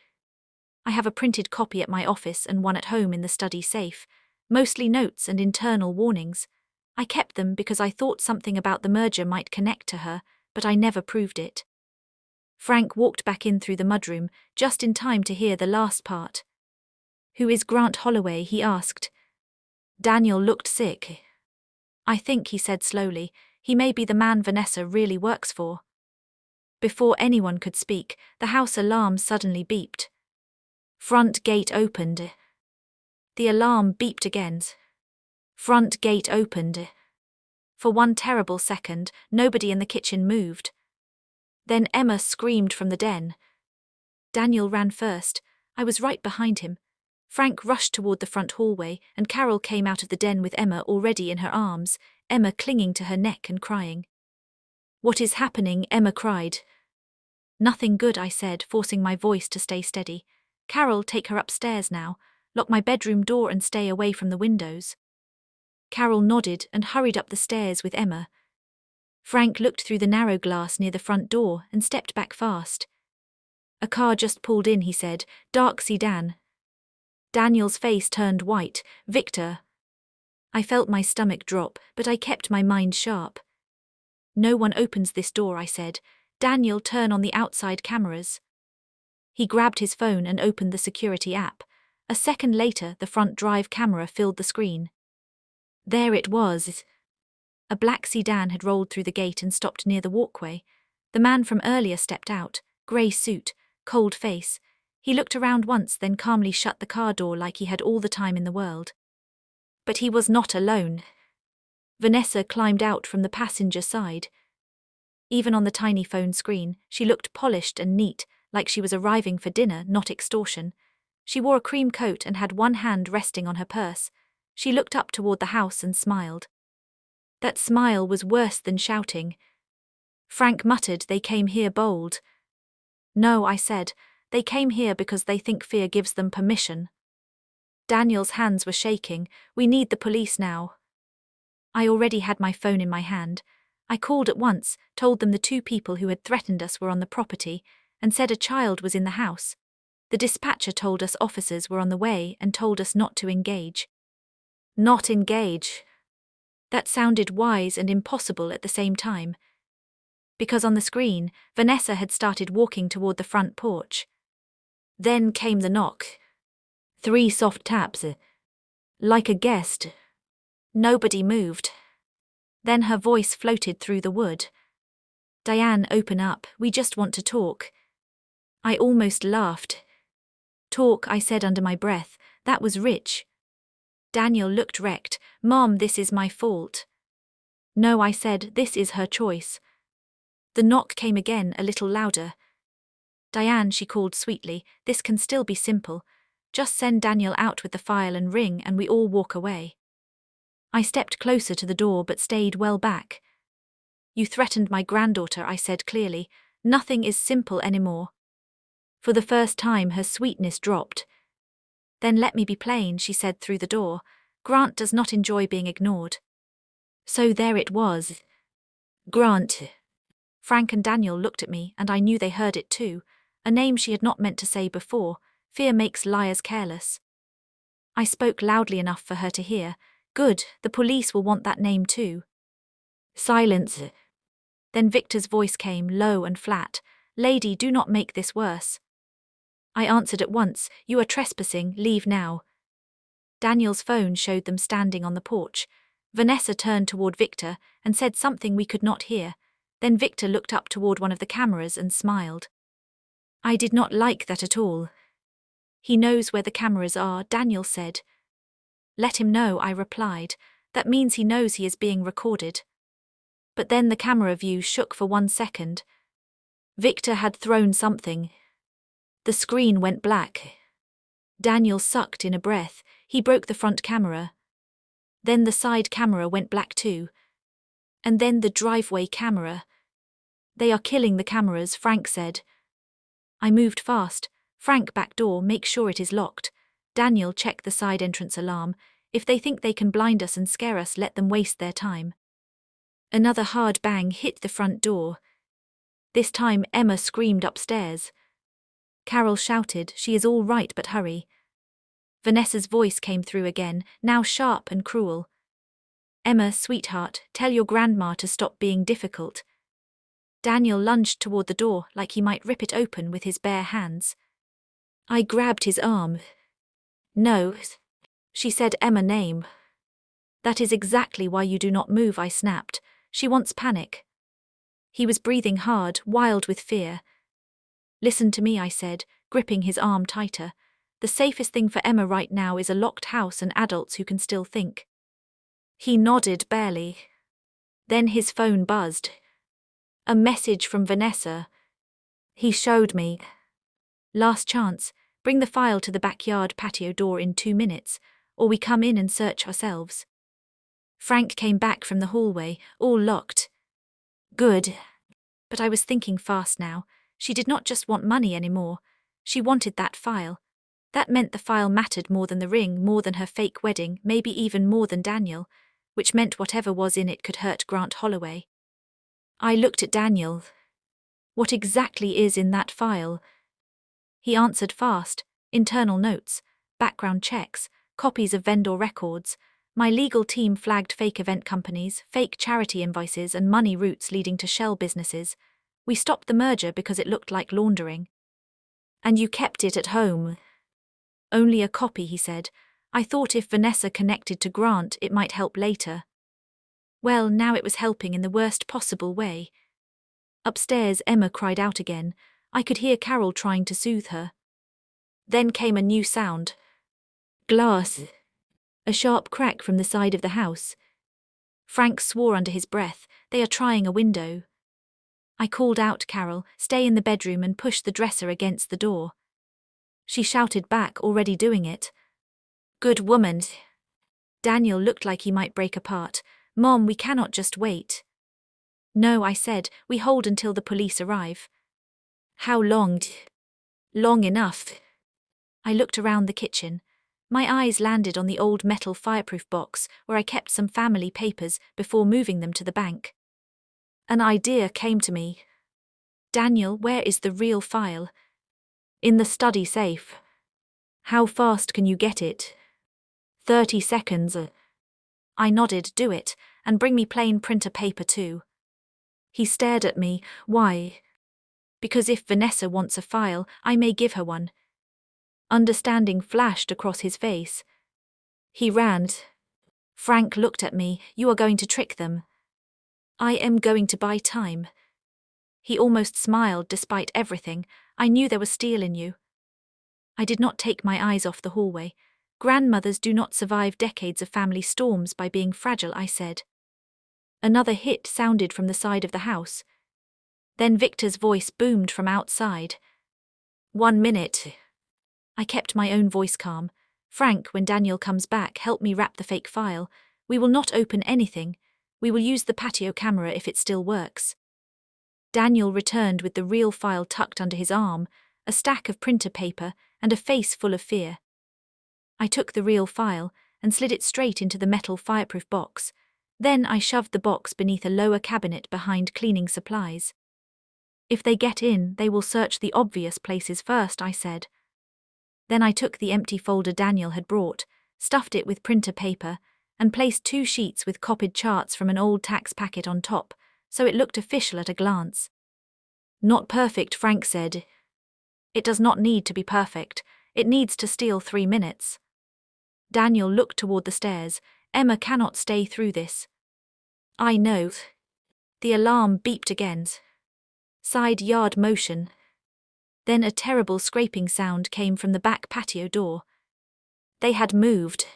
I have a printed copy at my office and one at home in the study safe, mostly notes and internal warnings. I kept them because I thought something about the merger might connect to her, but I never proved it. Frank walked back in through the mudroom, just in time to hear the last part. Who is Grant Holloway? He asked. Daniel looked sick. I think, he said slowly, he may be the man Vanessa really works for. Before anyone could speak, the house alarm suddenly beeped. Front gate opened. The alarm beeped again. Front gate opened. For one terrible second, nobody in the kitchen moved. Then Emma screamed from the den. Daniel ran first. I was right behind him. Frank rushed toward the front hallway, and Carol came out of the den with Emma already in her arms, Emma clinging to her neck and crying. "What is happening?" Emma cried. "Nothing good," I said, forcing my voice to stay steady. "Carol, take her upstairs now. Lock my bedroom door and stay away from the windows." Carol nodded and hurried up the stairs with Emma. Frank looked through the narrow glass near the front door and stepped back fast. "A car just pulled in," he said, "dark sedan." Daniel's face turned white. "Victor." I felt my stomach drop, but I kept my mind sharp. "No one opens this door," I said. "Daniel, turn on the outside cameras." He grabbed his phone and opened the security app. A second later, the front drive camera filled the screen. There it was. A black sedan had rolled through the gate and stopped near the walkway. The man from earlier stepped out, grey suit, cold face. He looked around once, then calmly shut the car door like he had all the time in the world. But he was not alone. Vanessa climbed out from the passenger side. Even on the tiny phone screen, she looked polished and neat, like she was arriving for dinner, not extortion. She wore a cream coat and had one hand resting on her purse. She looked up toward the house and smiled. That smile was worse than shouting. Frank muttered, "They came here bold." "No," I said, "they came here because they think fear gives them permission." Daniel's hands were shaking. "We need the police now." I already had my phone in my hand. I called at once, told them the two people who had threatened us were on the property, and said a child was in the house. The dispatcher told us officers were on the way and told us not to engage. Not engage. That sounded wise and impossible at the same time. Because on the screen, Vanessa had started walking toward the front porch. Then came the knock. 3 soft taps. Like a guest. Nobody moved. Then her voice floated through the wood. "Diane, open up, we just want to talk." I almost laughed. "Talk," I said under my breath, "that was rich." Daniel looked wrecked. "Mom, this is my fault." "No," I said, "this is her choice." The knock came again, a little louder. "Diane," she called sweetly, "this can still be simple. Just send Daniel out with the file and ring and we all walk away." I stepped closer to the door but stayed well back. "You threatened my granddaughter," I said clearly. "Nothing is simple anymore." For the first time her sweetness dropped. "Then let me be plain," she said through the door. "Grant does not enjoy being ignored." So there it was. Grant. Frank and Daniel looked at me, and I knew they heard it too. A name she had not meant to say before. Fear makes liars careless. I spoke loudly enough for her to hear. "Good, the police will want that name too." Silence. Then Victor's voice came, low and flat. "Lady, do not make this worse." I answered at once, "You are trespassing, leave now." Daniel's phone showed them standing on the porch. Vanessa turned toward Victor and said something we could not hear. Then Victor looked up toward one of the cameras and smiled. I did not like that at all. "He knows where the cameras are," Daniel said. "Let him know," I replied. "That means he knows he is being recorded." But then the camera view shook for 1 second. Victor had thrown something. The screen went black. Daniel sucked in a breath. He broke the front camera. Then the side camera went black too. And then the driveway camera. "They are killing the cameras," Frank said. I moved fast. "Frank, back door, make sure it is locked." "Daniel, check the side entrance alarm. If they think they can blind us and scare us, let them waste their time." Another hard bang hit the front door. This time Emma screamed upstairs. Carol shouted, "She is all right, but hurry." Vanessa's voice came through again, now sharp and cruel. "Emma, sweetheart, tell your grandma to stop being difficult." Daniel lunged toward the door like he might rip it open with his bare hands. I grabbed his arm. "No," she said Emma's name. "That is exactly why you do not move," I snapped. "She wants panic." He was breathing hard, wild with fear. Listen to me, I said, gripping his arm tighter. The safest thing for Emma right now is a locked house and adults who can still think. He nodded barely. Then his phone buzzed. A message from Vanessa. He showed me. Last chance, bring the file to the backyard patio door in 2 minutes, or we come in and search ourselves. Frank came back from the hallway, all locked. Good. But I was thinking fast now. She did not just want money anymore. She wanted that file. That meant the file mattered more than the ring, more than her fake wedding, maybe even more than Daniel, which meant whatever was in it could hurt Grant Holloway. I looked at Daniel. What exactly is in that file? He answered fast. Internal notes, background checks, copies of vendor records. My legal team flagged fake event companies, fake charity invoices, and money routes leading to shell businesses. We stopped the merger because it looked like laundering. And you kept it at home? Only a copy, he said. I thought if Vanessa connected to Grant, it might help later. Well, now it was helping in the worst possible way. Upstairs, Emma cried out again. I could hear Carol trying to soothe her. Then came a new sound. Glass. A sharp crack from the side of the house. Frank swore under his breath. They are trying a window. I called out, Carol, stay in the bedroom and push the dresser against the door. She shouted back, already doing it. Good woman. Daniel looked like he might break apart. Mom, we cannot just wait. No, I said, we hold until the police arrive. How long? Long enough. I looked around the kitchen. My eyes landed on the old metal fireproof box where I kept some family papers before moving them to the bank. An idea came to me. Daniel, where is the real file? In the study safe. How fast can you get it? 30 seconds. I nodded, do it, and bring me plain printer paper too. He stared at me. Why? Because if Vanessa wants a file, I may give her one. Understanding flashed across his face. He ran. Frank looked at me. You are going to trick them. I am going to buy time. He almost smiled despite everything. I knew there was steel in you. I did not take my eyes off the hallway. Grandmothers do not survive decades of family storms by being fragile, I said. Another hit sounded from the side of the house. Then Victor's voice boomed from outside. 1 minute. I kept my own voice calm. Frank, when Daniel comes back, help me wrap the fake file. We will not open anything. We will use the patio camera if it still works. Daniel returned with the real file tucked under his arm, a stack of printer paper, and a face full of fear. I took the real file and slid it straight into the metal fireproof box. Then I shoved the box beneath a lower cabinet behind cleaning supplies. If they get in, they will search the obvious places first, I said. Then I took the empty folder Daniel had brought, stuffed it with printer paper, and placed 2 sheets with copied charts from an old tax packet on top, so it looked official at a glance. Not perfect, Frank said. It does not need to be perfect. It needs to steal 3 minutes. Daniel looked toward the stairs. Emma cannot stay through this. I know. The alarm beeped again. Side yard motion. Then a terrible scraping sound came from the back patio door. They had moved.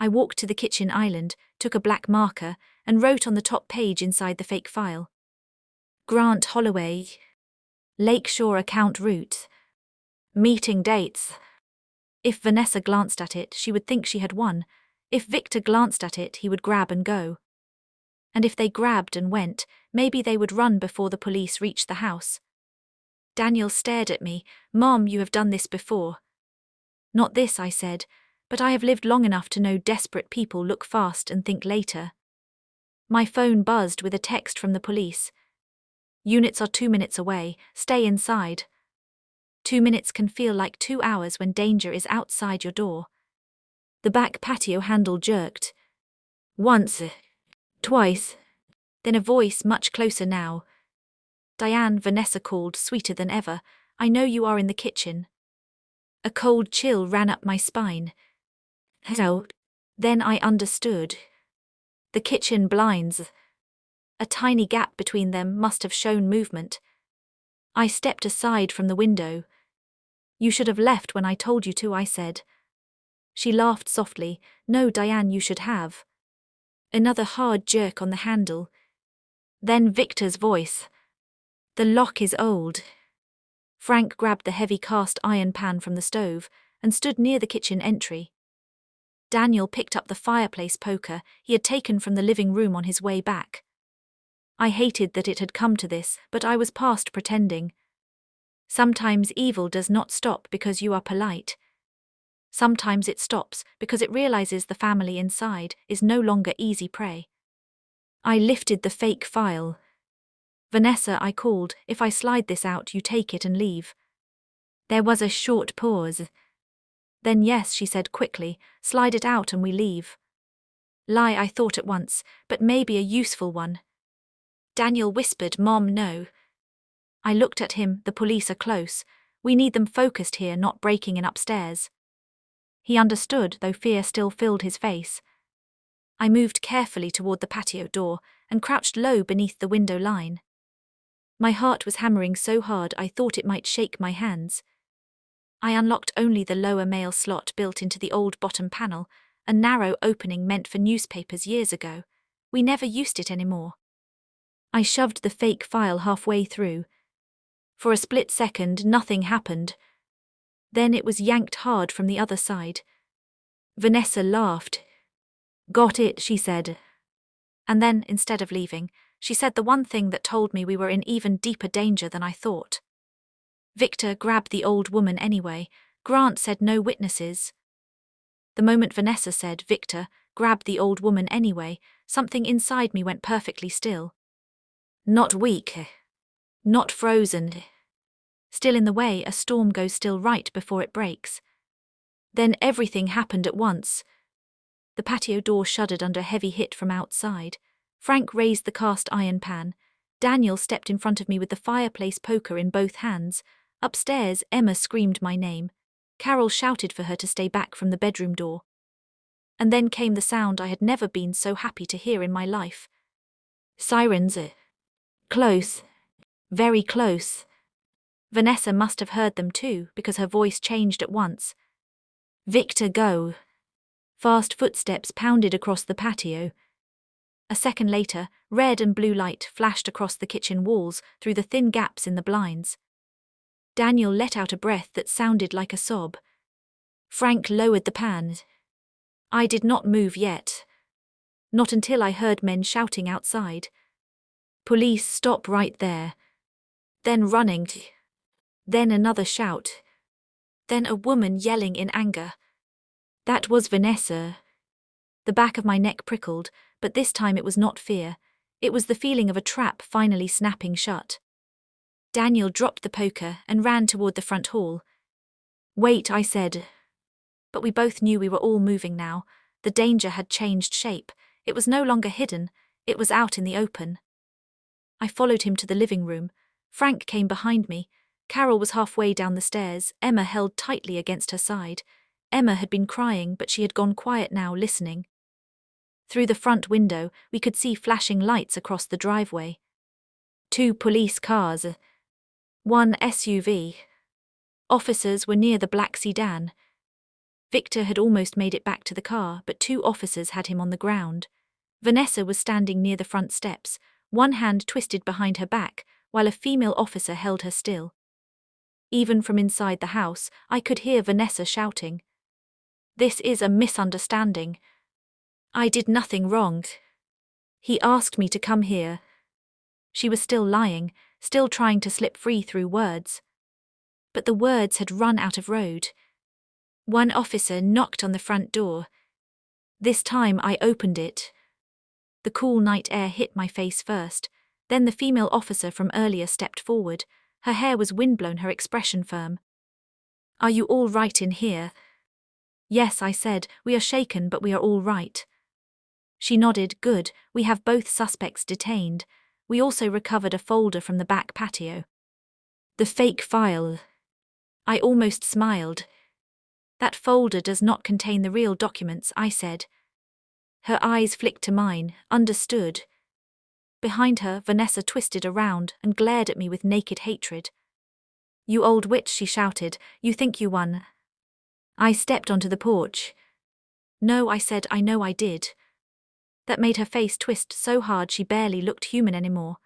I walked to the kitchen island, took a black marker, and wrote on the top page inside the fake file. Grant Holloway. Lakeshore account route. Meeting dates. If Vanessa glanced at it, she would think she had won. If Victor glanced at it, he would grab and go. And if they grabbed and went, maybe they would run before the police reached the house. Daniel stared at me. Mom, you have done this before. Not this, I said, but I have lived long enough to know desperate people look fast and think later. My phone buzzed with a text from the police. Units are 2 minutes away. Stay inside. 2 minutes can feel like 2 hours when danger is outside your door. The back patio handle jerked. Once. Twice. Then a voice much closer now. Diane, Vanessa called, sweeter than ever. I know you are in the kitchen. A cold chill ran up my spine. Hello. Then I understood. The kitchen blinds. A tiny gap between them must have shown movement. I stepped aside from the window. "You should have left when I told you to," I said. She laughed softly. "No, Diane, you should have." Another hard jerk on the handle. Then Victor's voice. "The lock is old." Frank grabbed the heavy cast iron pan from the stove and stood near the kitchen entry. Daniel picked up the fireplace poker he had taken from the living room on his way back. I hated that it had come to this, but I was past pretending. Sometimes evil does not stop because you are polite. Sometimes it stops because it realizes the family inside is no longer easy prey. I lifted the fake file. "Vanessa," I called, "if I slide this out, you take it and leave." There was a short pause. "Then yes," she said quickly, "slide it out and we leave." Lie, I thought at once, but maybe a useful one. Daniel whispered, "Mom, no." I looked at him. "The police are close. We need them focused here, not breaking in upstairs." He understood, though fear still filled his face. I moved carefully toward the patio door and crouched low beneath the window line. My heart was hammering so hard I thought it might shake my hands. I unlocked only the lower mail slot built into the old bottom panel, a narrow opening meant for newspapers years ago. We never used it anymore. I shoved the fake file halfway through. For a split second, nothing happened. Then it was yanked hard from the other side. Vanessa laughed. "Got it," she said. And then, instead of leaving, she said the one thing that told me we were in even deeper danger than I thought. "Victor grabbed the old woman anyway. Grant said no witnesses." The moment Vanessa said, "Victor grabbed the old woman anyway," something inside me went perfectly still. Not weak. Not frozen. Still in the way a storm goes still right before it breaks. Then everything happened at once. The patio door shuddered under a heavy hit from outside. Frank raised the cast iron pan. Daniel stepped in front of me with the fireplace poker in both hands. Upstairs, Emma screamed my name. Carol shouted for her to stay back from the bedroom door. And then came the sound I had never been so happy to hear in my life. Sirens. Close. Very close. Vanessa must have heard them too, because her voice changed at once. "Victor, go." Fast footsteps pounded across the patio. A second later, red and blue light flashed across the kitchen walls through the thin gaps in the blinds. Daniel let out a breath that sounded like a sob. Frank lowered the pan. I did not move yet. Not until I heard men shouting outside. "Police, stop right there." Then running. Then another shout. Then a woman yelling in anger. That was Vanessa. The back of my neck prickled, but this time it was not fear. It was the feeling of a trap finally snapping shut. Daniel dropped the poker and ran toward the front hall. "Wait," I said. But we both knew we were all moving now. The danger had changed shape. It was no longer hidden. It was out in the open. I followed him to the living room. Frank came behind me. Carol was halfway down the stairs, Emma held tightly against her side. Emma had been crying, but she had gone quiet now, listening. Through the front window, we could see flashing lights across the driveway. 2 police cars. 1 SUV. Officers were near the black sedan. Victor had almost made it back to the car, but 2 officers had him on the ground. Vanessa was standing near the front steps, one hand twisted behind her back, while a female officer held her still. Even from inside the house, I could hear Vanessa shouting. "This is a misunderstanding. I did nothing wrong. He asked me to come here." She was still lying, still trying to slip free through words. But the words had run out of road. One officer knocked on the front door. This time I opened it. The cool night air hit my face first. Then the female officer from earlier stepped forward. Her hair was windblown, her expression firm. "Are you all right in here?" "Yes," I said, "we are shaken, but we are all right." She nodded. "Good, we have both suspects detained. We also recovered a folder from the back patio." "The fake file." I almost smiled. "That folder does not contain the real documents," I said. Her eyes flicked to mine. "Understood." Behind her, Vanessa twisted around and glared at me with naked hatred. "You old witch," she shouted, "you think you won." I stepped onto the porch. "No," I said, "I know I did." That made her face twist so hard she barely looked human anymore.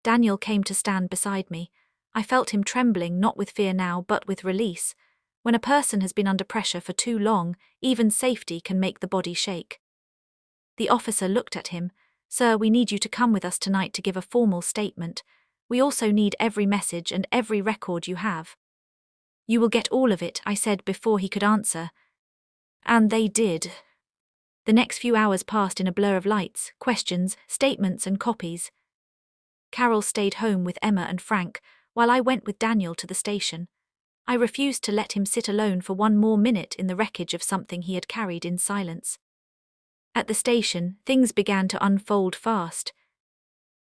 Daniel came to stand beside me. I felt him trembling, not with fear now, but with release. When a person has been under pressure for too long, even safety can make the body shake. The officer looked at him. "Sir, we need you to come with us tonight to give a formal statement. We also need every message and every record you have." "You will get all of it," I said before he could answer. And they did. The next few hours passed in a blur of lights, questions, statements and copies. Carol stayed home with Emma and Frank, while I went with Daniel to the station. I refused to let him sit alone for one more minute in the wreckage of something he had carried in silence. At the station, things began to unfold fast.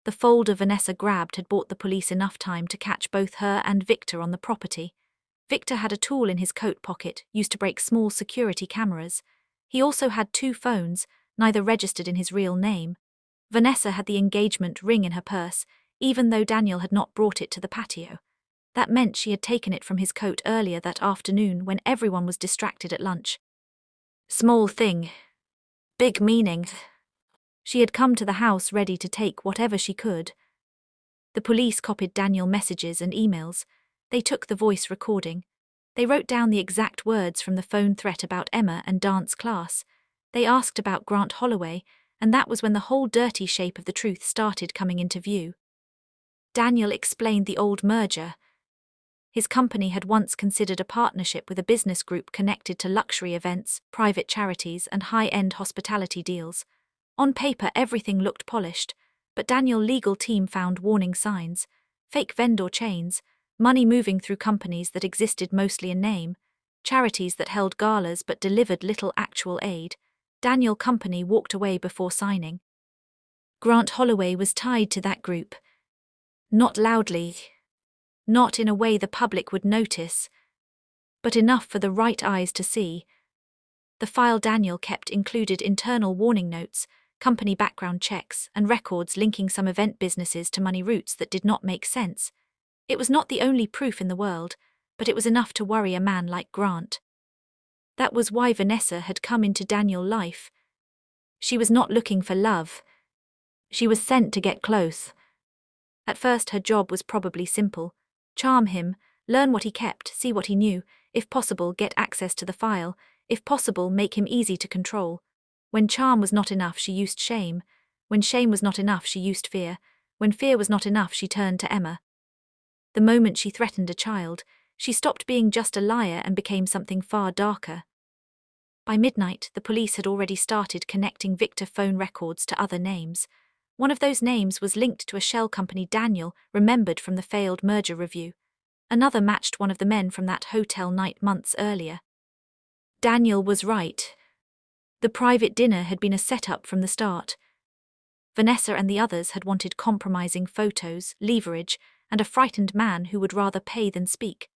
The folder Vanessa grabbed had bought the police enough time to catch both her and Victor on the property. Victor had a tool in his coat pocket, used to break small security cameras. He also had 2 phones, neither registered in his real name. Vanessa had the engagement ring in her purse, even though Daniel had not brought it to the patio. That meant she had taken it from his coat earlier that afternoon when everyone was distracted at lunch. Small thing. Big meaning. She had come to the house ready to take whatever she could. The police copied Daniel messages and emails. They took the voice recording. They wrote down the exact words from the phone threat about Emma and dance class. They asked about Grant Holloway, and that was when the whole dirty shape of the truth started coming into view. Daniel explained the old merger. His company had once considered a partnership with a business group connected to luxury events, private charities, and high-end hospitality deals. On paper, everything looked polished, but Daniel's legal team found warning signs: fake vendor chains, money moving through companies that existed mostly in name, charities that held galas but delivered little actual aid. Daniel's company walked away before signing. Grant Holloway was tied to that group. Not loudly. Not in a way the public would notice, but enough for the right eyes to see. The file Daniel kept included internal warning notes, company background checks, and records linking some event businesses to money routes that did not make sense. It was not the only proof in the world, but it was enough to worry a man like Grant. That was why Vanessa had come into Daniel's life. She was not looking for love. She was sent to get close. At first her job was probably simple: charm him, learn what he kept, see what he knew, if possible get access to the file, if possible make him easy to control. When charm was not enough, she used shame. When shame was not enough, she used fear. When fear was not enough, she turned to Emma. The moment she threatened a child, she stopped being just a liar and became something far darker. By midnight, the police had already started connecting Victor phone records to other names. One of those names was linked to a shell company Daniel remembered from the failed merger review. Another matched one of the men from that hotel night months earlier. Daniel was right. The private dinner had been a setup from the start. Vanessa and the others had wanted compromising photos, leverage, and a frightened man who would rather pay than speak.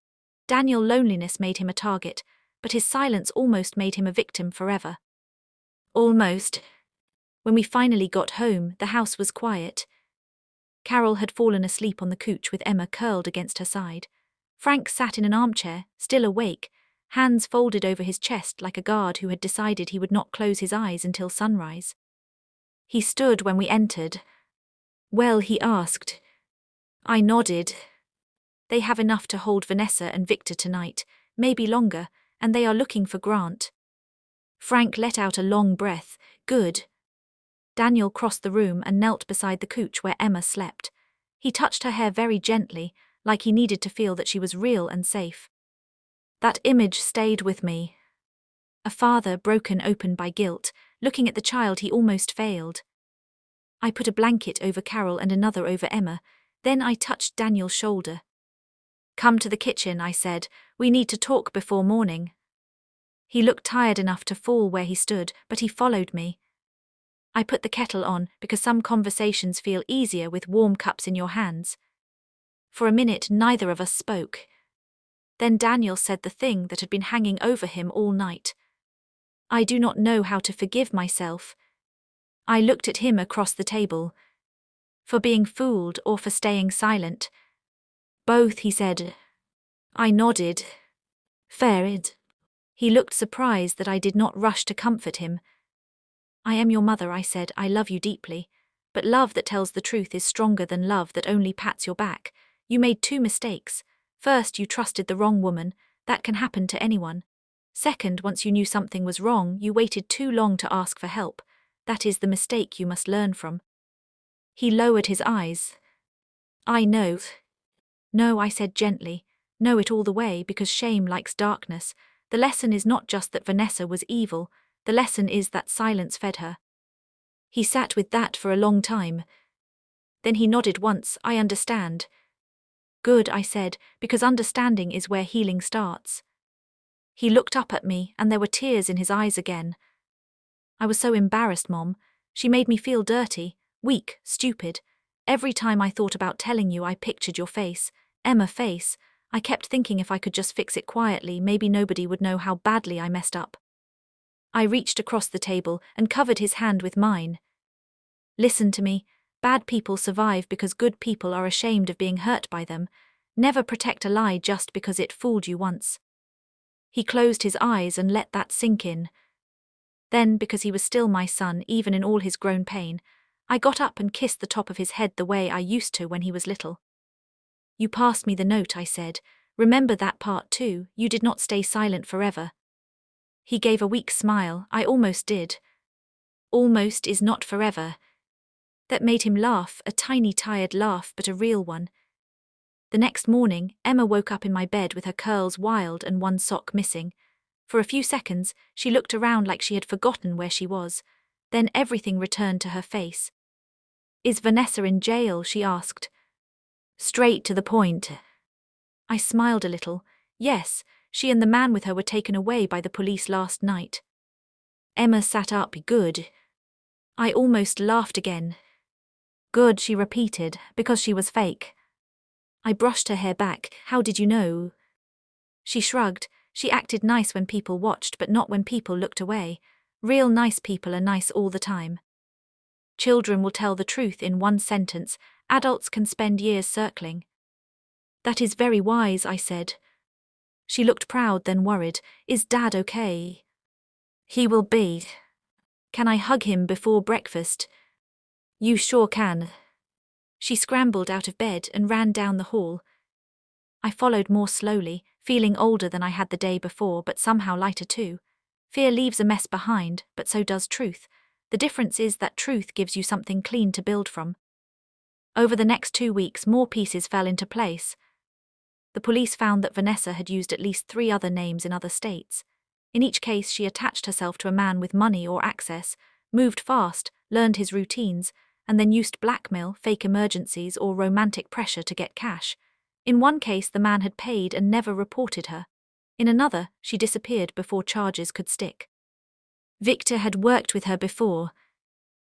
Daniel's loneliness made him a target, but his silence almost made him a victim forever. Almost. When we finally got home, the house was quiet. Carol had fallen asleep on the couch with Emma curled against her side. Frank sat in an armchair, still awake, hands folded over his chest like a guard who had decided he would not close his eyes until sunrise. He stood when we entered. "Well," he asked. I nodded. "They have enough to hold Vanessa and Victor tonight, maybe longer, and they are looking for Grant." Frank let out a long breath. "Good." Daniel crossed the room and knelt beside the couch where Emma slept. He touched her hair very gently, like he needed to feel that she was real and safe. That image stayed with me. A father broken open by guilt, looking at the child he almost failed. I put a blanket over Carol and another over Emma, then I touched Daniel's shoulder. "Come to the kitchen," I said. "We need to talk before morning." He looked tired enough to fall where he stood, but he followed me. I put the kettle on because some conversations feel easier with warm cups in your hands. For a minute, neither of us spoke. Then Daniel said the thing that had been hanging over him all night. "I do not know how to forgive myself." I looked at him across the table. For being fooled or for staying silent? Both, he said. I nodded. Fair. He looked surprised that I did not rush to comfort him. I am your mother, I said. I love you deeply. But love that tells the truth is stronger than love that only pats your back. You made 2 mistakes. First, you trusted the wrong woman. That can happen to anyone. Second, once you knew something was wrong, you waited too long to ask for help. That is the mistake you must learn from. He lowered his eyes. I know. No, I said gently. Know it all the way, because shame likes darkness. The lesson is not just that Vanessa was evil. The lesson is that silence fed her. He sat with that for a long time. Then he nodded once. I understand. Good, I said, because understanding is where healing starts. He looked up at me, and there were tears in his eyes again. I was so embarrassed, Mom. She made me feel dirty, weak, stupid. Every time I thought about telling you, I pictured your face, Emma's face. I kept thinking if I could just fix it quietly, maybe nobody would know how badly I messed up. I reached across the table and covered his hand with mine. Listen to me. Bad people survive because good people are ashamed of being hurt by them. Never protect a lie just because it fooled you once. He closed his eyes and let that sink in. Then, because he was still my son, even in all his grown pain, I got up and kissed the top of his head the way I used to when he was little. You passed me the note, I said. Remember that part too. You did not stay silent forever. He gave a weak smile. I almost did. Almost is not forever. That made him laugh, a tiny tired laugh, but a real one. The next morning, Emma woke up in my bed with her curls wild and one sock missing. For a few seconds, she looked around like she had forgotten where she was. Then everything returned to her face. Is Vanessa in jail? She asked. Straight to the point. I smiled a little. Yes, she and the man with her were taken away by the police last night. Emma sat up. Good. I almost laughed again. Good, she repeated, because she was fake. I brushed her hair back. How did you know? She shrugged. She acted nice when people watched, but not when people looked away. Real nice people are nice all the time. Children will tell the truth in one sentence. Adults can spend years circling. That is very wise, I said. She looked proud, then worried. Is Dad okay? He will be. Can I hug him before breakfast? You sure can. She scrambled out of bed and ran down the hall. I followed more slowly, feeling older than I had the day before, but somehow lighter too. Fear leaves a mess behind, but so does truth. The difference is that truth gives you something clean to build from. Over the next 2 weeks, more pieces fell into place. The police found that Vanessa had used at least 3 other names in other states. In each case, she attached herself to a man with money or access, moved fast, learned his routines, and then used blackmail, fake emergencies, or romantic pressure to get cash. In one case, the man had paid and never reported her. In another, she disappeared before charges could stick. Victor had worked with her before.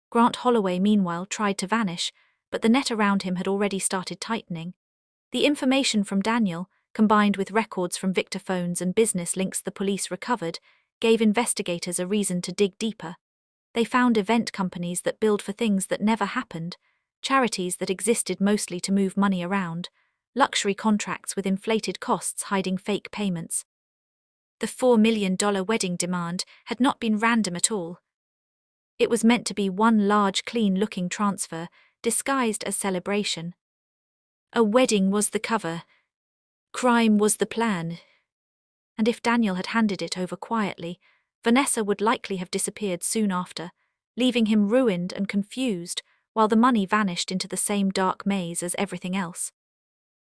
Grant Holloway, meanwhile, tried to vanish, but the net around him had already started tightening. The information from Daniel, combined with records from Victor phones and business links the police recovered, gave investigators a reason to dig deeper. They found event companies that billed for things that never happened, charities that existed mostly to move money around, luxury contracts with inflated costs hiding fake payments. The $4 million wedding demand had not been random at all. It was meant to be one large, clean-looking transfer, disguised as celebration. A wedding was the cover. Crime was the plan. And if Daniel had handed it over quietly, Vanessa would likely have disappeared soon after, leaving him ruined and confused, while the money vanished into the same dark maze as everything else.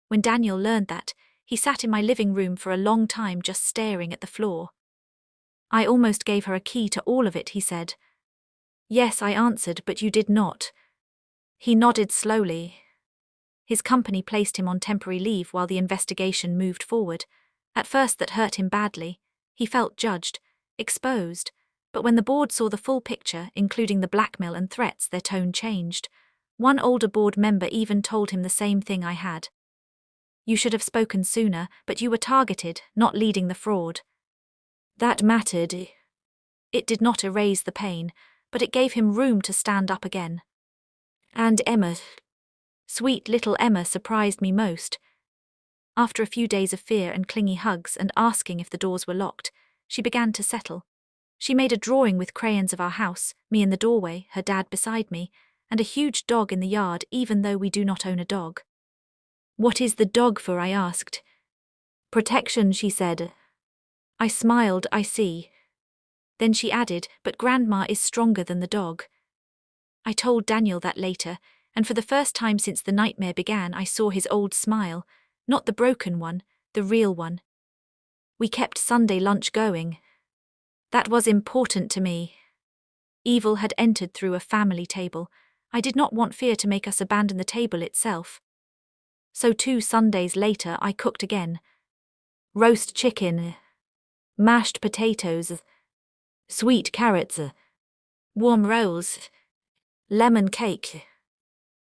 When Daniel learned that, he sat in my living room for a long time just staring at the floor. I almost gave her a key to all of it, he said. Yes, I answered, but you did not. He nodded slowly. His company placed him on temporary leave while the investigation moved forward. At first that hurt him badly. He felt judged, exposed, but when the board saw the full picture, including the blackmail and threats, their tone changed. One older board member even told him the same thing I had. You should have spoken sooner, but you were targeted, not leading the fraud. That mattered. It did not erase the pain, but it gave him room to stand up again. And Emma, sweet little Emma, surprised me most. After a few days of fear and clingy hugs and asking if the doors were locked, she began to settle. She made a drawing with crayons of our house, me in the doorway, her dad beside me, and a huge dog in the yard, even though we do not own a dog. What is the dog for? I asked. Protection, she said. I smiled. I see. Then she added, but Grandma is stronger than the dog. I told Daniel that later, and for the first time since the nightmare began, I saw his old smile, not the broken one, the real one. We kept Sunday lunch going. That was important to me. Evil had entered through a family table. I did not want fear to make us abandon the table itself. So 2 Sundays later I cooked again. Roast chicken, mashed potatoes, sweet carrots, warm rolls, lemon cake.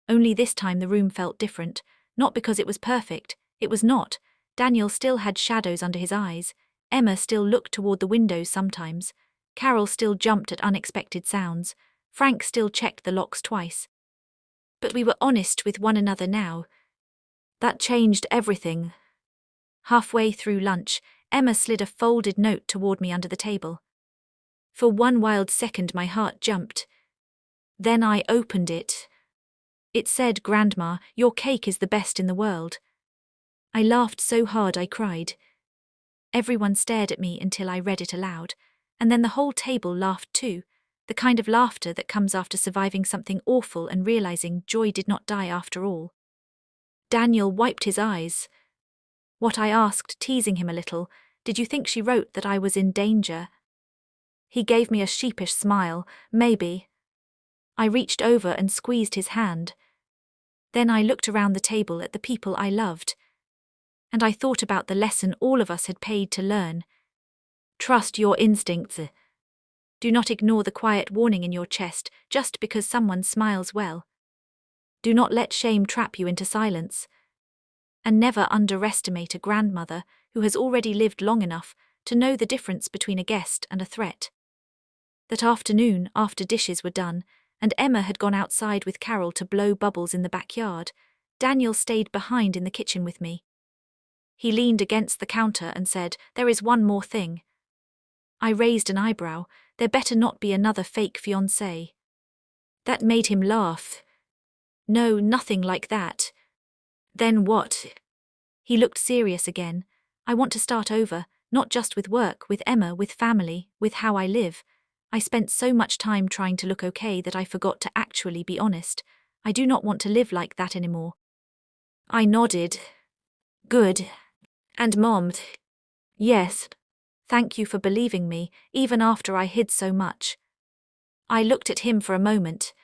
Only this time the room felt different, not because it was perfect, it was not. Daniel still had shadows under his eyes, Emma still looked toward the windows sometimes, Carol still jumped at unexpected sounds, Frank still checked the locks twice. But we were honest with one another now. That changed everything. Halfway through lunch, Emma slid a folded note toward me under the table. For one wild second my heart jumped. Then I opened it. It said, "Grandma, your cake is the best in the world." I laughed so hard I cried. Everyone stared at me until I read it aloud, and then the whole table laughed too, the kind of laughter that comes after surviving something awful and realizing joy did not die after all. Daniel wiped his eyes. What? I asked, teasing him a little. Did you think she wrote that I was in danger? He gave me a sheepish smile. Maybe. I reached over and squeezed his hand. Then I looked around the table at the people I loved. And I thought about the lesson all of us had paid to learn. Trust your instincts. Do not ignore the quiet warning in your chest just because someone smiles well. Do not let shame trap you into silence. And never underestimate a grandmother who has already lived long enough to know the difference between a guest and a threat. That afternoon, after dishes were done, and Emma had gone outside with Carol to blow bubbles in the backyard, Daniel stayed behind in the kitchen with me. He leaned against the counter and said, "There is one more thing." I raised an eyebrow. There better not be another fake fiancée. That made him laugh. No, nothing like that. Then what? He looked serious again. I want to start over, not just with work, with Emma, with family, with how I live. I spent so much time trying to look okay that I forgot to actually be honest. I do not want to live like that anymore. I nodded. Good. And Mom? Yes. Thank you for believing me, even after I hid so much. I looked at him for a moment.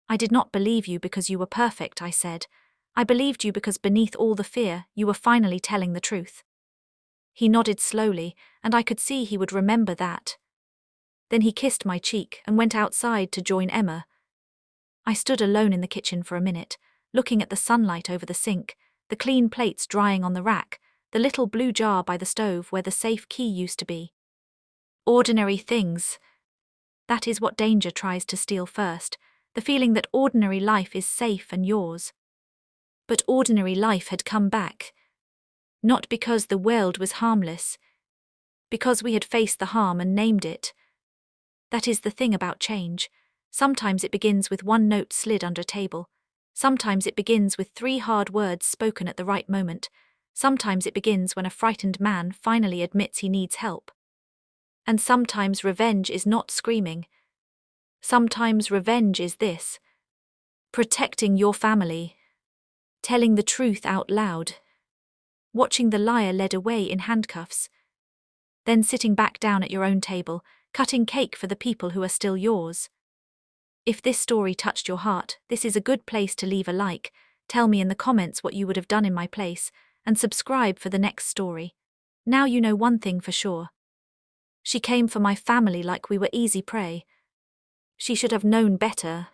I did not believe you because you were perfect, I said. I believed you because beneath all the fear, you were finally telling the truth. He nodded slowly, and I could see he would remember that. Then he kissed my cheek and went outside to join Emma. I stood alone in the kitchen for a minute, looking at the sunlight over the sink, the clean plates drying on the rack, the little blue jar by the stove where the safe key used to be. Ordinary things. That is what danger tries to steal first, the feeling that ordinary life is safe and yours. But ordinary life had come back. Not because the world was harmless. Because we had faced the harm and named it. That is the thing about change. Sometimes it begins with one note slid under a table. Sometimes it begins with 3 hard words spoken at the right moment. Sometimes it begins when a frightened man finally admits he needs help. And sometimes revenge is not screaming. Sometimes revenge is this: protecting your family. Telling the truth out loud. Watching the liar led away in handcuffs. Then sitting back down at your own table, cutting cake for the people who are still yours. If this story touched your heart, this is a good place to leave a like, tell me in the comments what you would have done in my place, and subscribe for the next story. Now you know one thing for sure. She came for my family like we were easy prey. She should have known better.